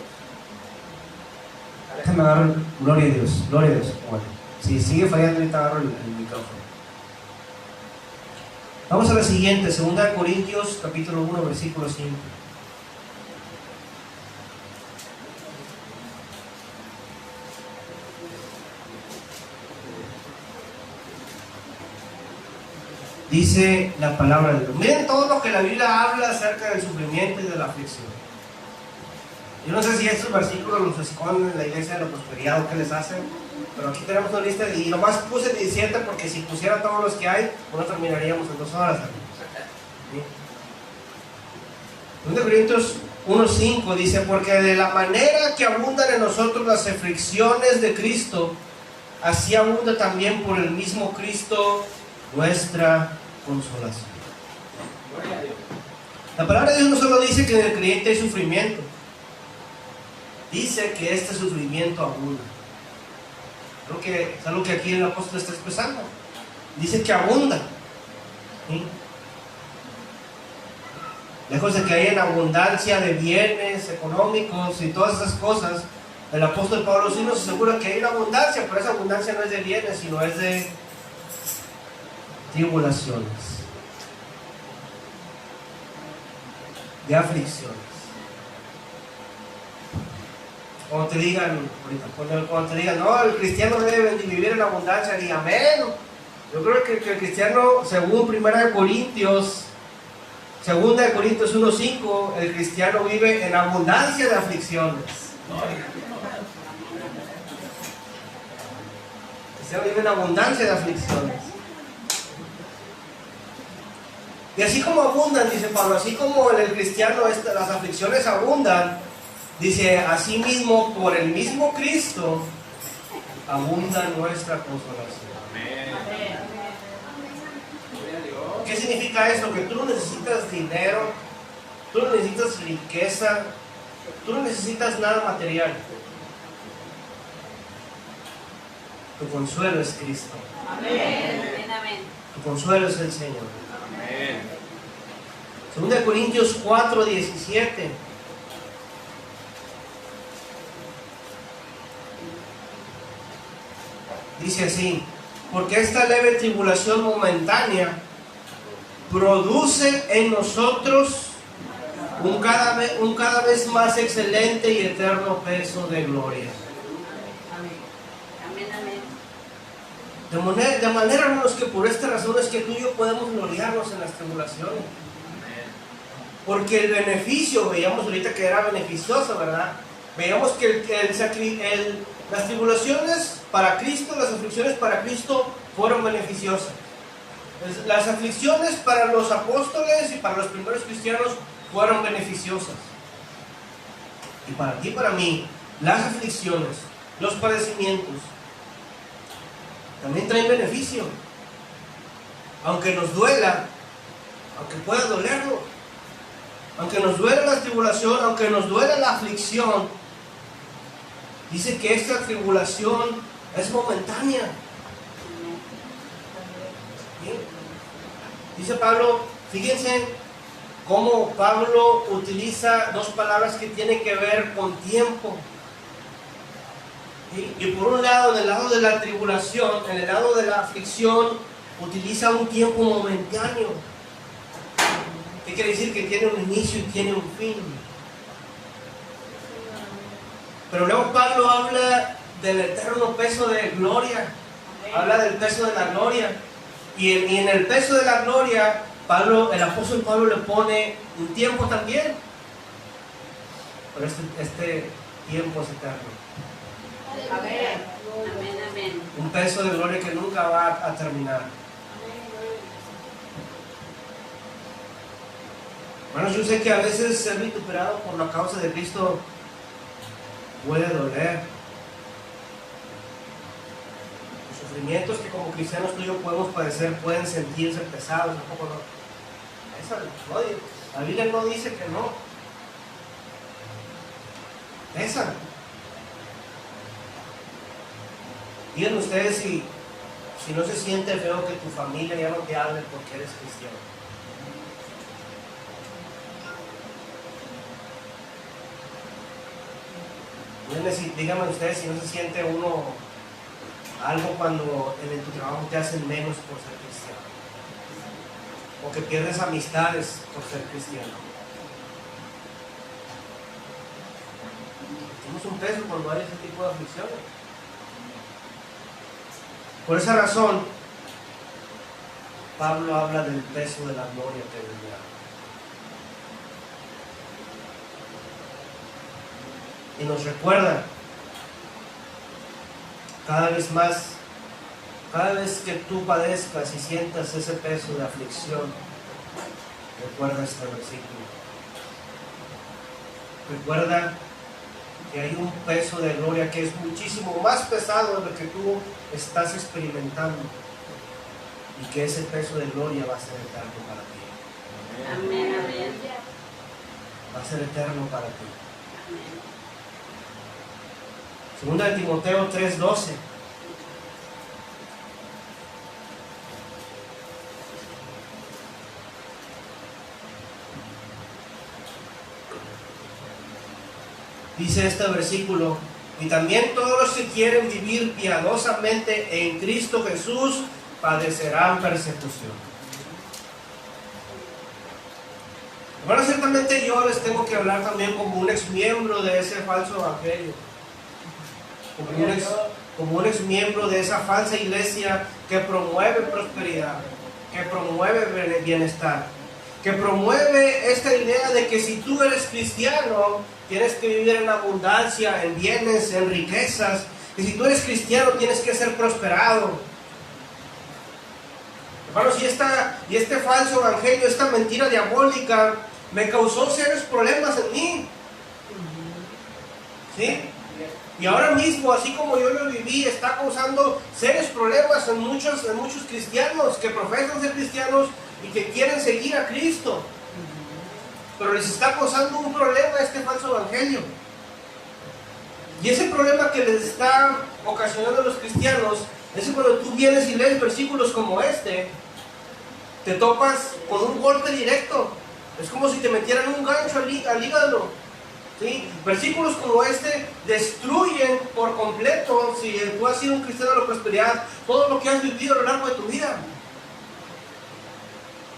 Déjame agarrar. Gloria a Dios. Gloria a Dios. Bueno, si sigue fallando, ahorita agarro el micrófono. Vamos a la siguiente, 2 Corintios, capítulo 1, versículo 5. Dice la palabra de Dios. Miren todo lo que la Biblia habla acerca del sufrimiento y de la aflicción. Yo no sé si estos versículos los esconden en la iglesia de la prosperidad o qué les hacen, pero aquí tenemos una lista y nomás puse 17 porque si pusiera todos los que hay, no terminaríamos en 2 horas. ¿Sí? 2 Corintios 1:5 dice, porque de la manera que abundan en nosotros las aflicciones de Cristo, así abunda también por el mismo Cristo nuestra consolación. La palabra de Dios no solo dice que en el creyente hay sufrimiento, dice que este sufrimiento abunda. Creo que es algo que aquí el apóstol está expresando. Dice que abunda, ¿sí? Lejos de que haya abundancia de bienes económicos y todas esas cosas, el apóstol Pablo sí nos asegura que hay una abundancia, pero esa abundancia no es de bienes, sino es de tribulaciones, de aflicciones. Cuando te digan, no, el cristiano debe vivir en abundancia, diga amén. Yo creo que el cristiano, según 2 Corintios 1:5, el cristiano vive en abundancia de aflicciones. El cristiano vive en abundancia de aflicciones. Y así como abundan, dice Pablo, así como en el cristiano las aflicciones abundan, dice, así mismo por el mismo Cristo abunda nuestra consolación. Amén. ¿Qué significa esto? Que tú no necesitas dinero, tú no necesitas riqueza, tú no necesitas nada material. Tu consuelo es Cristo. Amén. Amén. Tu consuelo es el Señor. Amén. 2 Corintios 4:17. Dice así, porque esta leve tribulación momentánea produce en nosotros un cada vez más excelente y eterno peso de gloria. Amén. De manera, hermanos, que por esta razón es que tú y yo podemos gloriarnos en las tribulaciones. Porque el beneficio, veíamos ahorita que era beneficioso, ¿verdad? Veíamos que las tribulaciones para Cristo, las aflicciones para Cristo fueron beneficiosas. Las aflicciones para los apóstoles y para los primeros cristianos fueron beneficiosas. Y para ti y para mí, las aflicciones, los padecimientos, también traen beneficio. Aunque nos duela, aunque pueda dolernos, aunque nos duela la tribulación, aunque nos duela la aflicción, dice que esta tribulación es momentánea. ¿Sí? Dice Pablo, fíjense cómo Pablo utiliza dos palabras que tienen que ver con tiempo. ¿Sí? Y por un lado, en el lado de la tribulación, en el lado de la aflicción, utiliza un tiempo momentáneo. ¿Qué quiere decir? Que tiene un inicio y tiene un fin. Pero luego Pablo habla del eterno peso de gloria. Habla del peso de la gloria. Y en el peso de la gloria, el apóstol Pablo le pone un tiempo también. Pero este tiempo es eterno. Amén. Un peso de gloria que nunca va a terminar. Bueno, yo sé que a veces ser vituperado por la causa de Cristo puede doler. Los sufrimientos que como cristianos tú y yo podemos padecer pueden sentirse pesados, tampoco no. La Biblia no dice que no. Pesan. Díganme ustedes si no se siente feo que tu familia ya no te hable porque eres cristiano. Díganme ustedes si no se siente uno algo cuando en tu trabajo te hacen menos por ser cristiano, o que pierdes amistades por ser cristiano. Tenemos un peso cuando hay ese tipo de aflicciones. Por esa razón, Pablo habla del peso de la gloria que vendrá. Y nos recuerda cada vez más, cada vez que tú padezcas y sientas ese peso de aflicción, recuerda este versículo. recuerda que hay un peso de gloria que es muchísimo más pesado de lo que tú estás experimentando, y que ese peso de gloria va a ser eterno para ti. Amén, amén. Va a ser eterno para ti. Amén. Segunda de Timoteo 3:12. Dice este versículo: y también todos los que quieren vivir piadosamente en Cristo Jesús padecerán persecución. Bueno, ciertamente yo les tengo que hablar también como un ex miembro de ese falso evangelio, como un ex miembro de esa falsa iglesia que promueve prosperidad, que promueve bienestar, que promueve esta idea de que si tú eres cristiano tienes que vivir en abundancia, en bienes, en riquezas, y si tú eres cristiano tienes que ser prosperado. Hermanos, y este falso evangelio, esta mentira diabólica me causó serios problemas en mí, ¿sí? Y ahora mismo, así como yo lo viví, está causando serios problemas en muchos cristianos que profesan ser cristianos y que quieren seguir a Cristo, pero les está causando un problema este falso evangelio. Y ese problema que les está ocasionando a los cristianos es que cuando tú vienes y lees versículos como este, te topas con un golpe directo. Es como si te metieran un gancho al hígado, ¿sí? Versículos como este destruyen por completo, si tú has sido un cristiano de la prosperidad, todo lo que has vivido a lo largo de tu vida.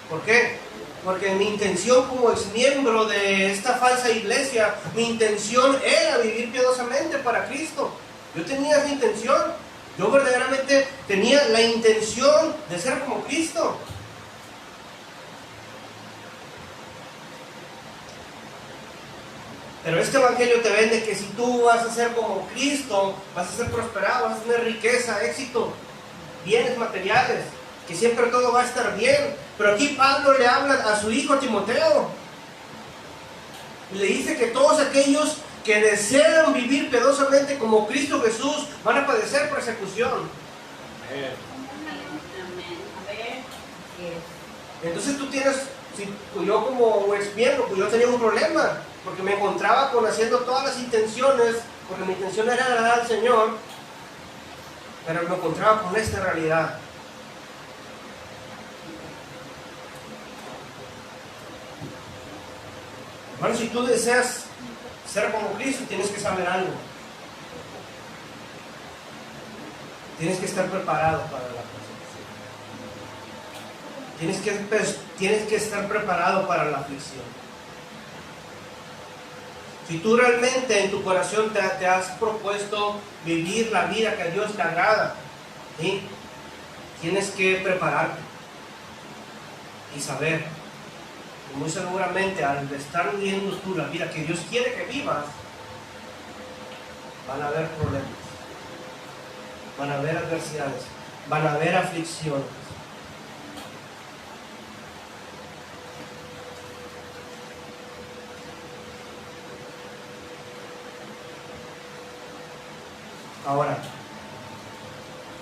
¿Por qué? Porque mi intención como ex miembro de esta falsa iglesia, mi intención era vivir piadosamente para Cristo. Yo tenía esa intención. Yo verdaderamente tenía la intención de ser como Cristo. Pero este evangelio te vende que si tú vas a ser como Cristo, vas a ser prosperado, vas a tener riqueza, éxito, bienes materiales, que siempre todo va a estar bien. Pero aquí Pablo le habla a su hijo Timoteo y le dice que todos aquellos que desean vivir piadosamente como Cristo Jesús van a padecer persecución. Entonces tú tienes, yo como ex miembro, pues yo tenía un problema, porque me encontraba con haciendo todas las intenciones, porque mi intención era agradar al Señor, pero me encontraba con esta realidad. Bueno, si tú deseas ser como Cristo, tienes que saber algo. Tienes que estar preparado para la persecución. Tienes que estar preparado para la aflicción. Si tú realmente en tu corazón te has propuesto vivir la vida que a Dios le agrada, ¿sí? Tienes que prepararte y saber que muy seguramente al estar viviendo tú la vida que Dios quiere que vivas, van a haber problemas, van a haber adversidades, van a haber aflicciones. Ahora,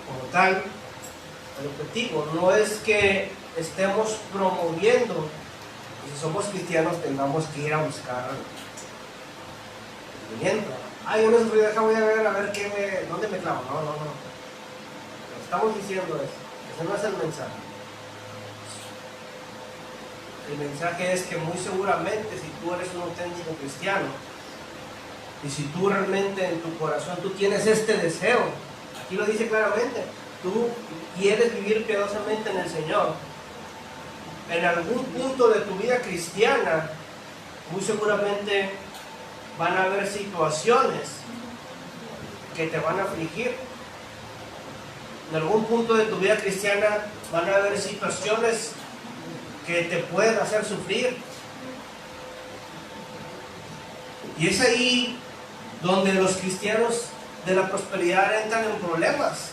como tal, el objetivo no es que estemos promoviendo que si somos cristianos tengamos que ir a buscar vivienda. Ay, yo no voy a ver dónde me clavo. No. Estamos diciendo eso. Ese no es el mensaje. El mensaje es que muy seguramente si tú eres un auténtico cristiano, y si tú realmente en tu corazón tú tienes este deseo, aquí lo dice claramente, tú quieres vivir piadosamente en el Señor, en algún punto de tu vida cristiana, muy seguramente van a haber situaciones que te van a afligir. En algún punto de tu vida cristiana van a haber situaciones que te pueden hacer sufrir. Y es ahí donde los cristianos de la prosperidad entran en problemas,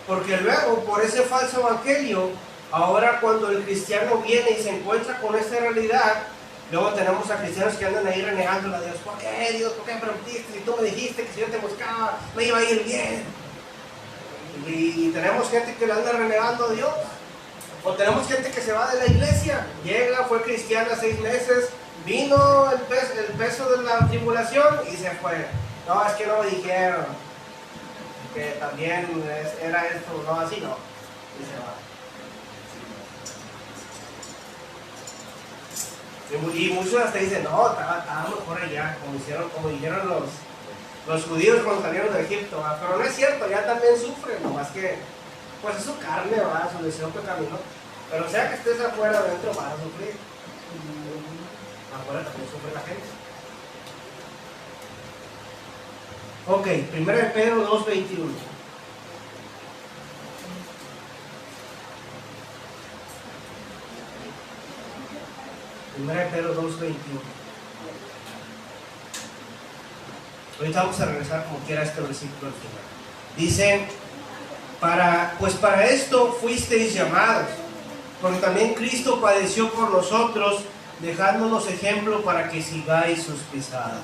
porque luego por ese falso evangelio, ahora cuando el cristiano viene y se encuentra con esta realidad, Luego tenemos a cristianos que andan ahí renegándole a Dios. ¿Por qué, Dios? ¿Por qué me permitiste? Si tú me dijiste que si yo te buscaba, me iba a ir bien. Y tenemos gente que le anda renegando a Dios. O tenemos gente que se va de la iglesia. Llega, fue cristiana 6 meses, vino el peso de la tribulación y se fue. No, es que no me dijeron que también era esto, no, así no. Y se va. Y muchos hasta dicen, no, estaba mejor allá, como dijeron los judíos cuando salieron de Egipto, ¿va? Pero no es cierto, ya también sufren, nomás que, pues es su carne, ¿va? Su deseo pecaminoso. Pero sea que estés afuera o adentro, vas a sufrir. Afuera también sufre la gente. Ok, 1 Pedro 2:21. Pedro 2:21. Ahorita vamos a regresar como quiera a este versículo al final. Dice, pues para esto fuisteis llamados, porque también Cristo padeció por nosotros, dejándonos ejemplo para que sigáis sus pisadas.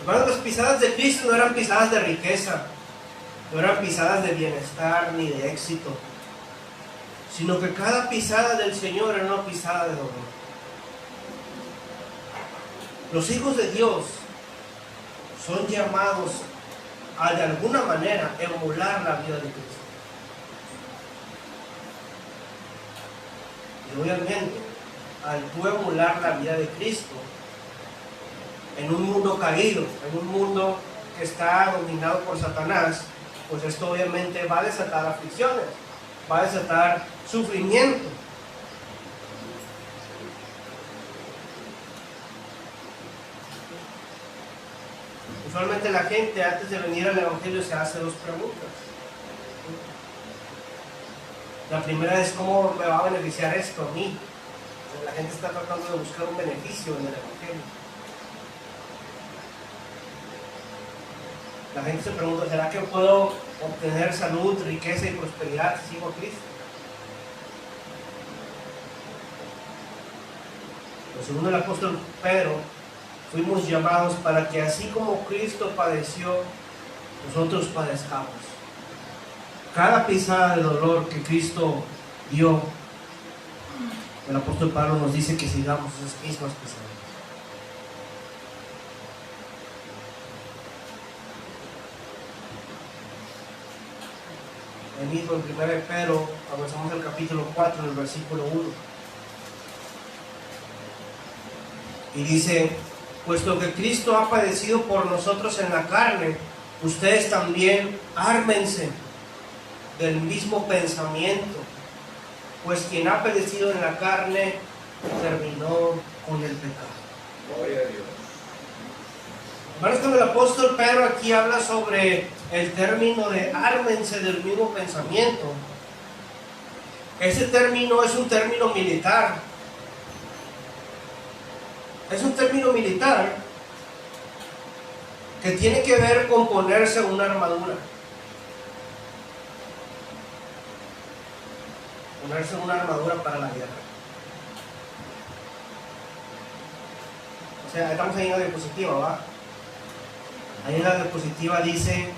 Hermanos, las pisadas de Cristo no eran pisadas de riqueza, no eran pisadas de bienestar ni de éxito, sino que cada pisada del Señor era una pisada de dolor. Los hijos de Dios son llamados a de alguna manera emular la vida de Cristo. Y obviamente, al tú emular la vida de Cristo, en un mundo caído, en un mundo que está dominado por Satanás, pues esto obviamente va a desatar aflicciones, va a desatar sufrimiento. Usualmente la gente antes de venir al Evangelio se hace 2 preguntas. La primera es, ¿cómo me va a beneficiar esto a mí? La gente está tratando de buscar un beneficio en el Evangelio. La gente se pregunta, ¿será que puedo obtener salud, riqueza y prosperidad si sigo a Cristo? Pues según el apóstol Pedro, fuimos llamados para que así como Cristo padeció, nosotros padezcamos. Cada pisada de dolor que Cristo dio, el apóstol Pablo nos dice que sigamos esas mismas pisadas. El mismo en 1 Pedro, avanzamos al capítulo 4, en el versículo 1. Y dice, puesto que Cristo ha padecido por nosotros en la carne, ustedes también ármense del mismo pensamiento, pues quien ha padecido en la carne terminó con el pecado. Gloria a Dios. Hermanos, cuando el apóstol Pedro aquí habla sobre el término de ármense del mismo pensamiento, ese término es un término militar. Es un término militar que tiene que ver con ponerse una armadura. Ponerse una armadura para la guerra. O sea, estamos ahí en la diapositiva, ¿va? Ahí en la diapositiva dice,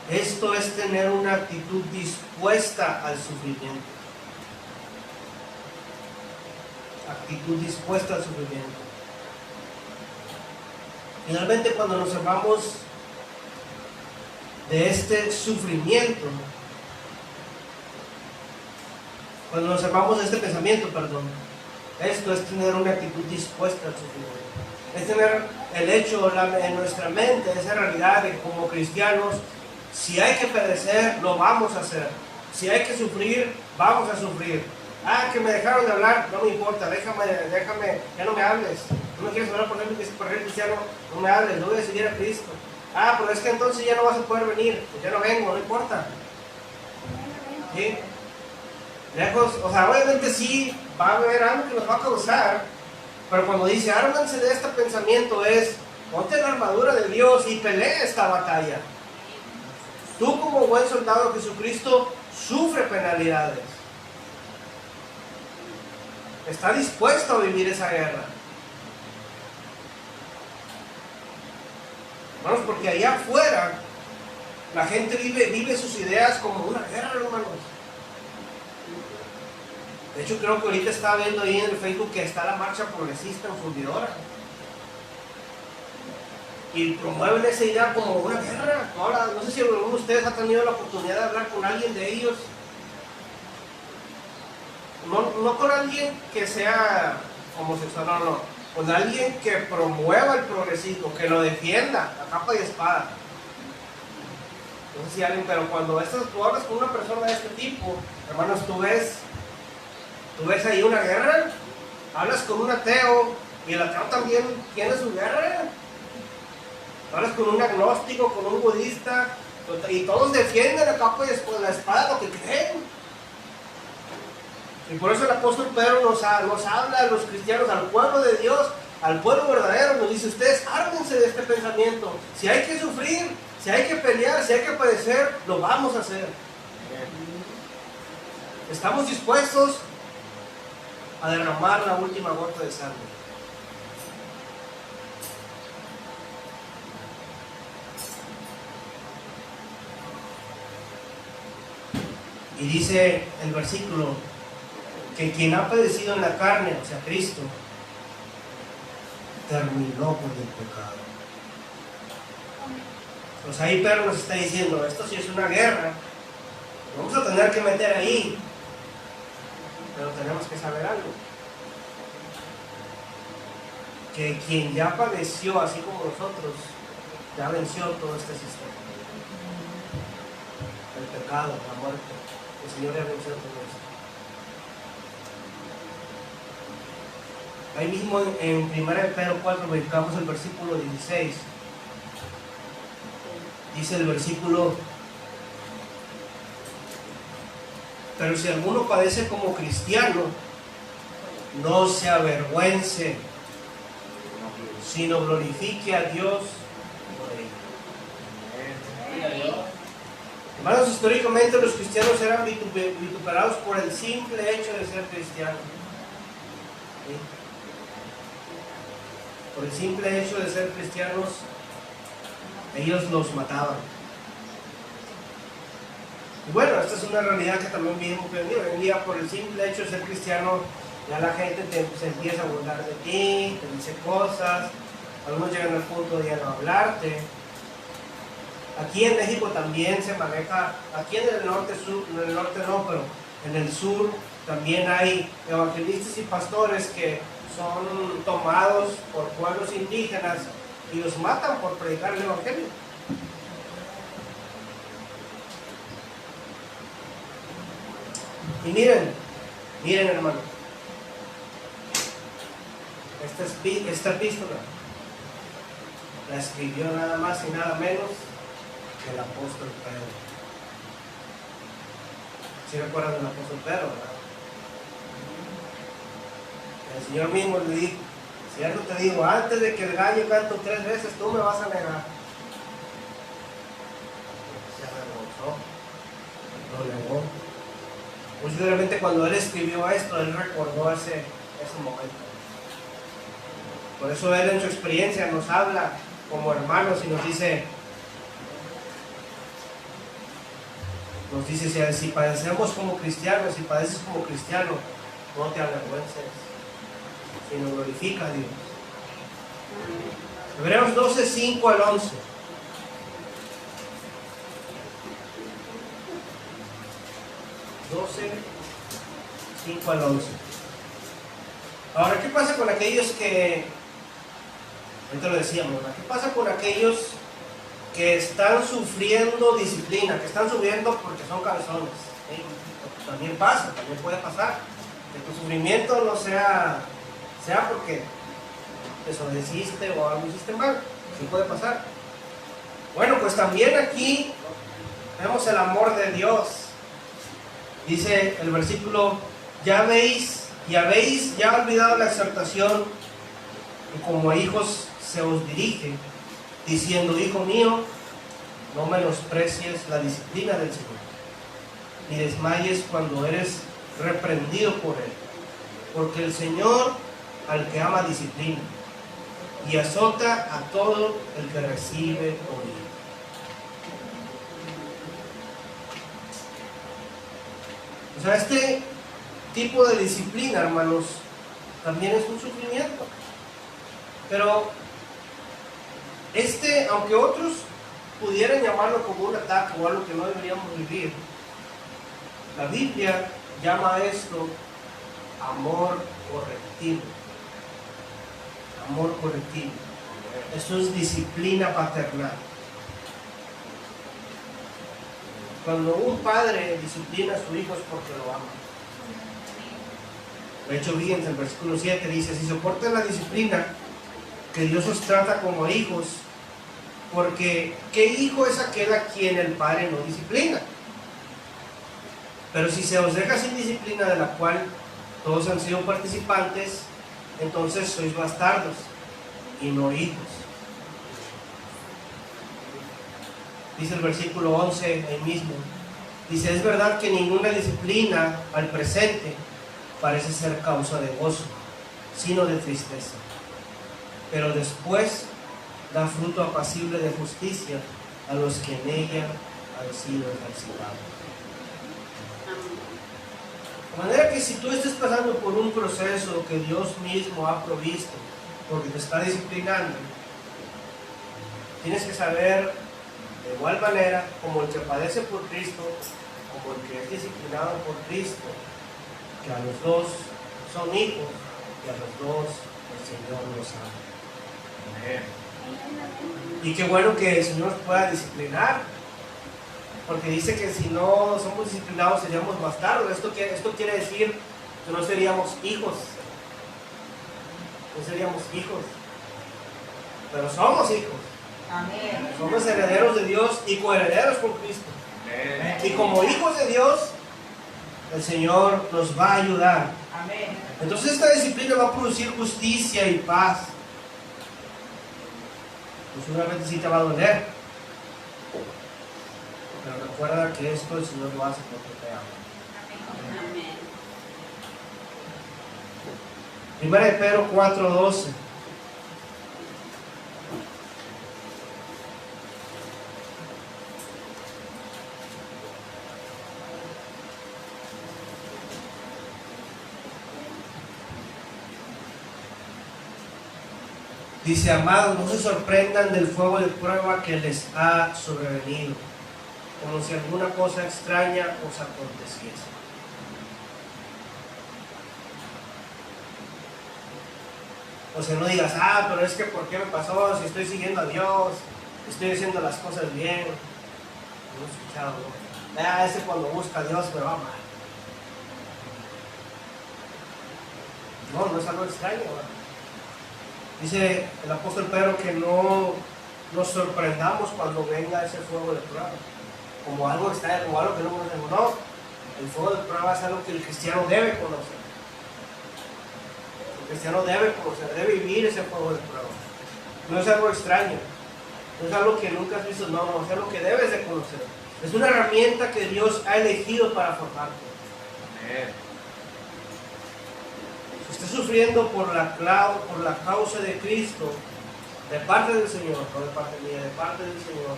esto es tener una actitud dispuesta al sufrimiento. Actitud dispuesta al sufrimiento. Finalmente, cuando nos salvamos de este sufrimiento, cuando nos salvamos de este pensamiento, esto es tener una actitud dispuesta al sufrimiento. Es tener el hecho en nuestra mente, esa realidad de que como cristianos, si hay que padecer, lo vamos a hacer. Si hay que sufrir, vamos a sufrir. Ah, que me dejaron de hablar, no me importa, déjame, ya no me hables. No me quieres hablar por el cristiano, no me hables, no voy a seguir a Cristo. Ah, pero es que entonces ya no vas a poder venir, pues ya no vengo, no importa. ¿Sí? Lejos, o sea, obviamente sí va a haber algo que nos va a causar, pero cuando dice, ármense de este pensamiento, es, ponte la armadura de Dios y pelea esta batalla. Tú como buen soldado de Jesucristo, sufre penalidades. está dispuesto a vivir esa guerra. Hermanos, porque allá afuera la gente vive sus ideas como una guerra, hermanos. De hecho, creo que ahorita estaba viendo ahí en el Facebook que está la marcha progresista en Fundidora. Y promueven esa idea como una guerra. Ahora, no sé si alguno de ustedes ha tenido la oportunidad de hablar con alguien de ellos. No con alguien que sea homosexual, no. Con alguien que promueva el progresismo, que lo defienda a capa y espada. No sé si alguien, pero cuando tú hablas con una persona de este tipo, hermanos, tú ves ahí una guerra. Hablas con un ateo y el ateo también tiene su guerra. Hablas con un agnóstico, con un budista, y todos defienden a capa y la espada lo que creen. Y por eso el apóstol Pedro nos habla a los cristianos, al pueblo de Dios, al pueblo verdadero, nos dice: ustedes ármense de este pensamiento. Si hay que sufrir, si hay que pelear, si hay que padecer, lo vamos a hacer. Estamos dispuestos a derramar la última gota de sangre. Y dice el versículo que quien ha padecido en la carne, o sea, Cristo, terminó con el pecado. Pues ahí Pedro nos está diciendo: esto sí es una guerra, vamos a tener que meter ahí, pero tenemos que saber algo, que quien ya padeció así como nosotros, ya venció todo este sistema, el pecado, la muerte. El Señor ya venció todo esto. Ahí mismo en 1 Pedro 4, ubicamos el versículo 16. Dice el versículo: pero si alguno padece como cristiano, no se avergüence, sino glorifique a Dios por ello. Hermanos, históricamente los cristianos eran vituperados por el simple hecho de ser cristianos. ¿Sí? Por el simple hecho de ser cristianos, ellos los mataban. Y bueno, esta es una realidad que también vivimos hoy en día. Por el simple hecho de ser cristiano, ya la gente se empieza a burlar de ti, te dice cosas, algunos llegan al punto de ya no hablarte. Aquí en México también se maneja, aquí en el norte no, pero en el sur también hay evangelistas y pastores que son tomados por pueblos indígenas y los matan por predicar el evangelio. Y miren hermano, esta epístola la escribió nada más y nada menos que el apóstol Pedro. ¿Sí recuerdan del apóstol Pedro, verdad? El Señor mismo le dijo: cierto te digo, antes de que el gallo cante 3 veces, tú me vas a negar. Se avergonzó, lo negó. Posiblemente cuando él escribió esto, él recordó ese momento. Por eso él en su experiencia nos habla como hermanos y nos dice, si padecemos como cristianos, si padeces como cristiano, no te avergüences, sino glorifica a Dios. Hebreos 12, 5 al 11. $12:5 al 11. Ahora, ¿qué pasa con aquellos que, ahorita lo decíamos, ¿verdad? ¿Qué pasa con aquellos que están sufriendo disciplina, que están sufriendo porque son cabezones? ¿Sí? También pasa, también puede pasar. Que tu sufrimiento no sea porque desobedeciste o algo hiciste mal. Sí puede pasar. Bueno, pues también aquí vemos el amor de Dios. Dice el versículo: ya habéis ya olvidado la exhortación, y como a hijos se os dirige, diciendo: hijo mío, no menosprecies la disciplina del Señor, ni desmayes cuando eres reprendido por Él, porque el Señor al que ama disciplina y azota a todo el que recibe oído. O sea, este tipo de disciplina, hermanos, también es un sufrimiento. Pero aunque otros pudieran llamarlo como un ataque o algo que no deberíamos vivir, la Biblia llama a esto amor correctivo. Amor correctivo. Eso es disciplina paternal. Cuando un padre disciplina a su hijo es porque lo ama. De hecho, fíjense, el versículo 7 dice: si soportan la disciplina, que Dios os trata como hijos, porque ¿qué hijo es aquel a quien el padre no disciplina? Pero si se os deja sin disciplina, de la cual todos han sido participantes, entonces sois bastardos y no hijos. Dice el versículo 11 ahí mismo, dice: es verdad que ninguna disciplina al presente parece ser causa de gozo, sino de tristeza, pero después da fruto apacible de justicia a los que en ella han sido ejercitados. De manera que si tú estás pasando por un proceso que Dios mismo ha provisto, porque te está disciplinando, tienes que saber de igual manera, como el que padece por Cristo, como el que es disciplinado por Cristo, que a los dos son hijos y a los dos el Señor los ama. Amén. Y qué bueno que el Señor nos pueda disciplinar, porque dice que si no somos disciplinados seríamos bastardos. Esto quiere decir que no seríamos hijos. No seríamos hijos, pero somos hijos. Amén. Somos herederos de Dios y coherederos con Cristo. Amén. Y como hijos de Dios, el Señor nos va a ayudar. Amén. Entonces esta disciplina va a producir justicia y paz. Pues una vez sí te va a doler, pero recuerda que esto el Señor lo hace porque te ama. Amén. Primera de Pedro 4:12. Dice: amados, no se sorprendan del fuego de prueba que les ha sobrevenido, como si alguna cosa extraña os aconteciese. O sea, no digas: pero es que ¿por qué me pasó? Si estoy siguiendo a Dios, estoy haciendo las cosas bien. No he escuchado, ¿no? Ese cuando busca a Dios me va mal. No es algo extraño, ¿verdad? Dice el apóstol Pedro que no nos sorprendamos cuando venga ese fuego de prueba, como algo extraño, como algo que no conocemos. No, el fuego de prueba es algo que el cristiano debe conocer. El cristiano debe conocer, debe vivir ese fuego de prueba. No es algo extraño, no es algo que nunca has visto, no, es algo que debes de conocer. Es una herramienta que Dios ha elegido para formarte. Amén. Si estás sufriendo por la causa de Cristo, de parte del Señor, no de parte mía, de parte del Señor,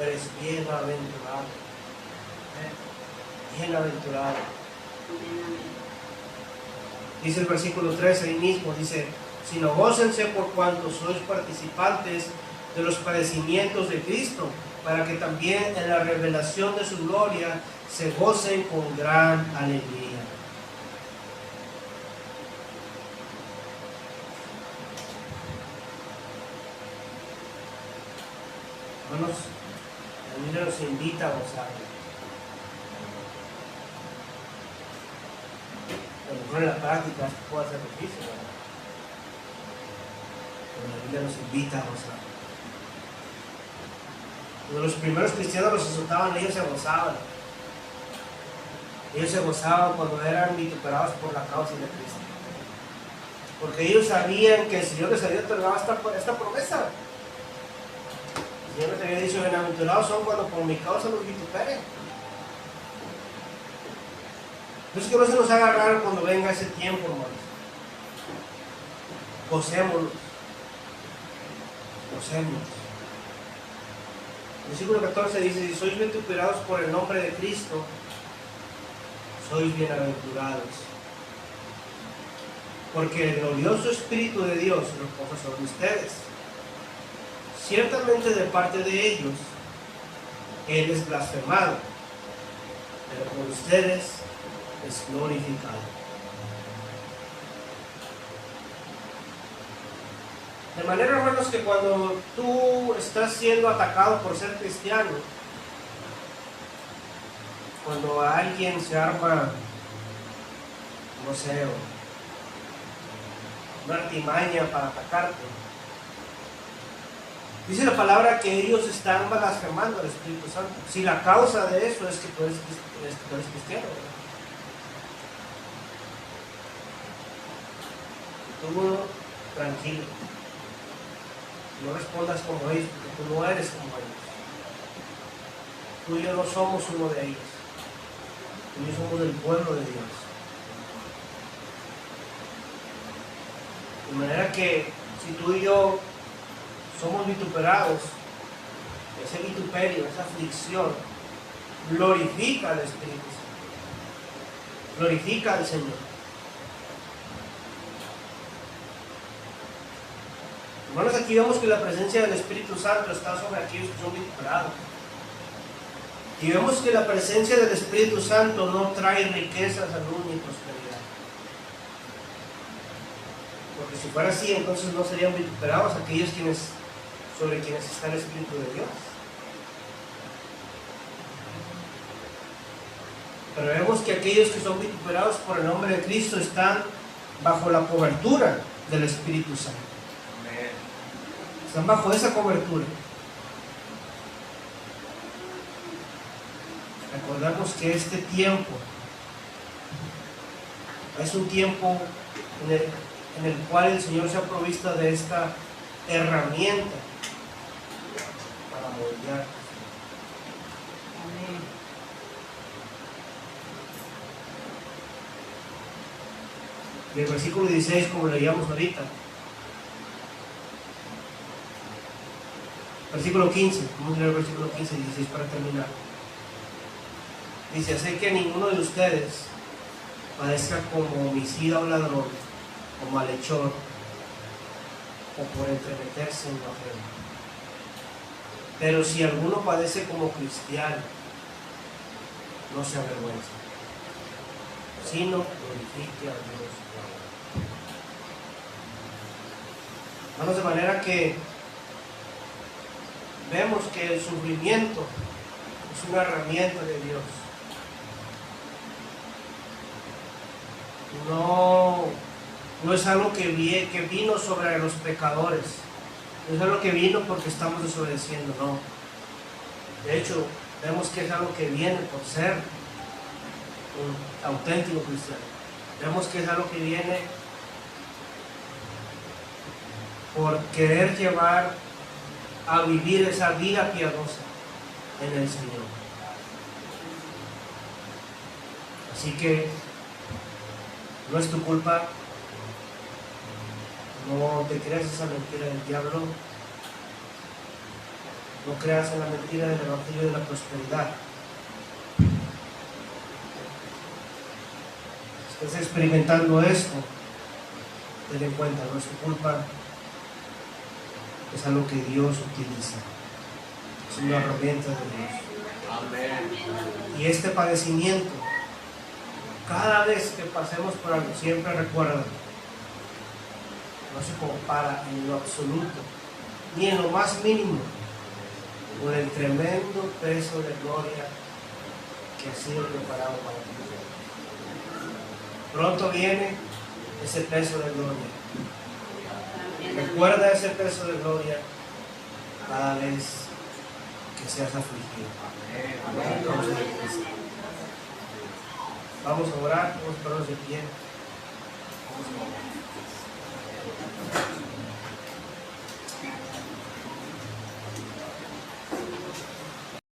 eres bienaventurado. Bienaventurado. Dice el versículo 13 ahí mismo, dice: sino gócense por cuanto sois participantes de los padecimientos de Cristo, para que también en la revelación de su gloria se gocen con gran alegría. Hermanos, la Biblia nos invita a gozar. A lo mejor en la práctica esto puede ser difícil, ¿verdad? Pero la Biblia nos invita a gozar. Cuando los primeros cristianos los azotaban, ellos se gozaban. Ellos se gozaban cuando eran vituperados por la causa de Cristo. Porque ellos sabían que el Señor les había otorgado esta promesa. El Señor les había dicho: bienaventurados son cuando por mi causa los vituperen. Entonces que no se nos haga raro cuando venga ese tiempo, hermanos. Gocémonos. Gocémonos. El versículo 14 dice: si sois vituperados por el nombre de Cristo, sois bienaventurados, porque el glorioso Espíritu de Dios reposa sobre ustedes. Ciertamente de parte de ellos, Él es blasfemado, pero por ustedes es glorificado. De manera, hermanos, que cuando tú estás siendo atacado por ser cristiano, cuando a alguien se arma, no sé, una artimaña para atacarte, dice la palabra que ellos están blasfemando al Espíritu Santo. Si la causa de eso es que tú eres cristiano, ¿verdad? Tú tranquilo, no respondas como ellos, porque tú no eres como ellos. Tú y yo no somos uno de ellos. Tú y yo somos del pueblo de Dios. De manera que si tú y yo somos vituperados, ese vituperio, esa aflicción, glorifica al Espíritu Santo, glorifica al Señor. Hermanos, aquí vemos que la presencia del Espíritu Santo está sobre aquellos que son vituperados. Y vemos que la presencia del Espíritu Santo no trae riqueza, salud ni prosperidad. Porque si fuera así, entonces no serían vituperados aquellos sobre quienes está el Espíritu de Dios. Pero vemos que aquellos que son vituperados por el nombre de Cristo están bajo la cobertura del Espíritu Santo. Están bajo esa cobertura. Recordamos que este tiempo es un tiempo en el cual el Señor se ha provisto de esta herramienta para moldear. Y el versículo 16, como leíamos ahorita, versículo 15, vamos a leer el versículo 15 y 16 para terminar. Dice: sé que ninguno de ustedes padezca como homicida o ladrón, o malhechor, o por entremeterse en lo ajeno. Pero si alguno padece como cristiano, no se avergüenza, sino glorifique a Dios. Vamos, de manera que vemos que el sufrimiento es una herramienta de Dios. No es algo que vino sobre los pecadores, no es algo que vino porque estamos desobedeciendo, no. De hecho, vemos que es algo que viene por ser un auténtico cristiano. Vemos que es algo que viene por querer llevar a vivir esa vida piadosa en el Señor. Así que no es tu culpa, no te creas esa mentira del diablo, no creas en la mentira del evangelio de la prosperidad. Si estás experimentando esto, ten en cuenta, no es tu culpa, es algo que Dios utiliza, es una herramienta de Dios. Amén. Y este padecimiento, cada vez que pasemos por algo, siempre recuerda, no se compara en lo absoluto, ni en lo más mínimo, con el tremendo peso de gloria que ha sido preparado para ti. Pronto viene ese peso de gloria. Recuerda ese peso de gloria cada vez que seas afligido. Vamos a orar, vamos a ponernos de pie. Vamos a orar.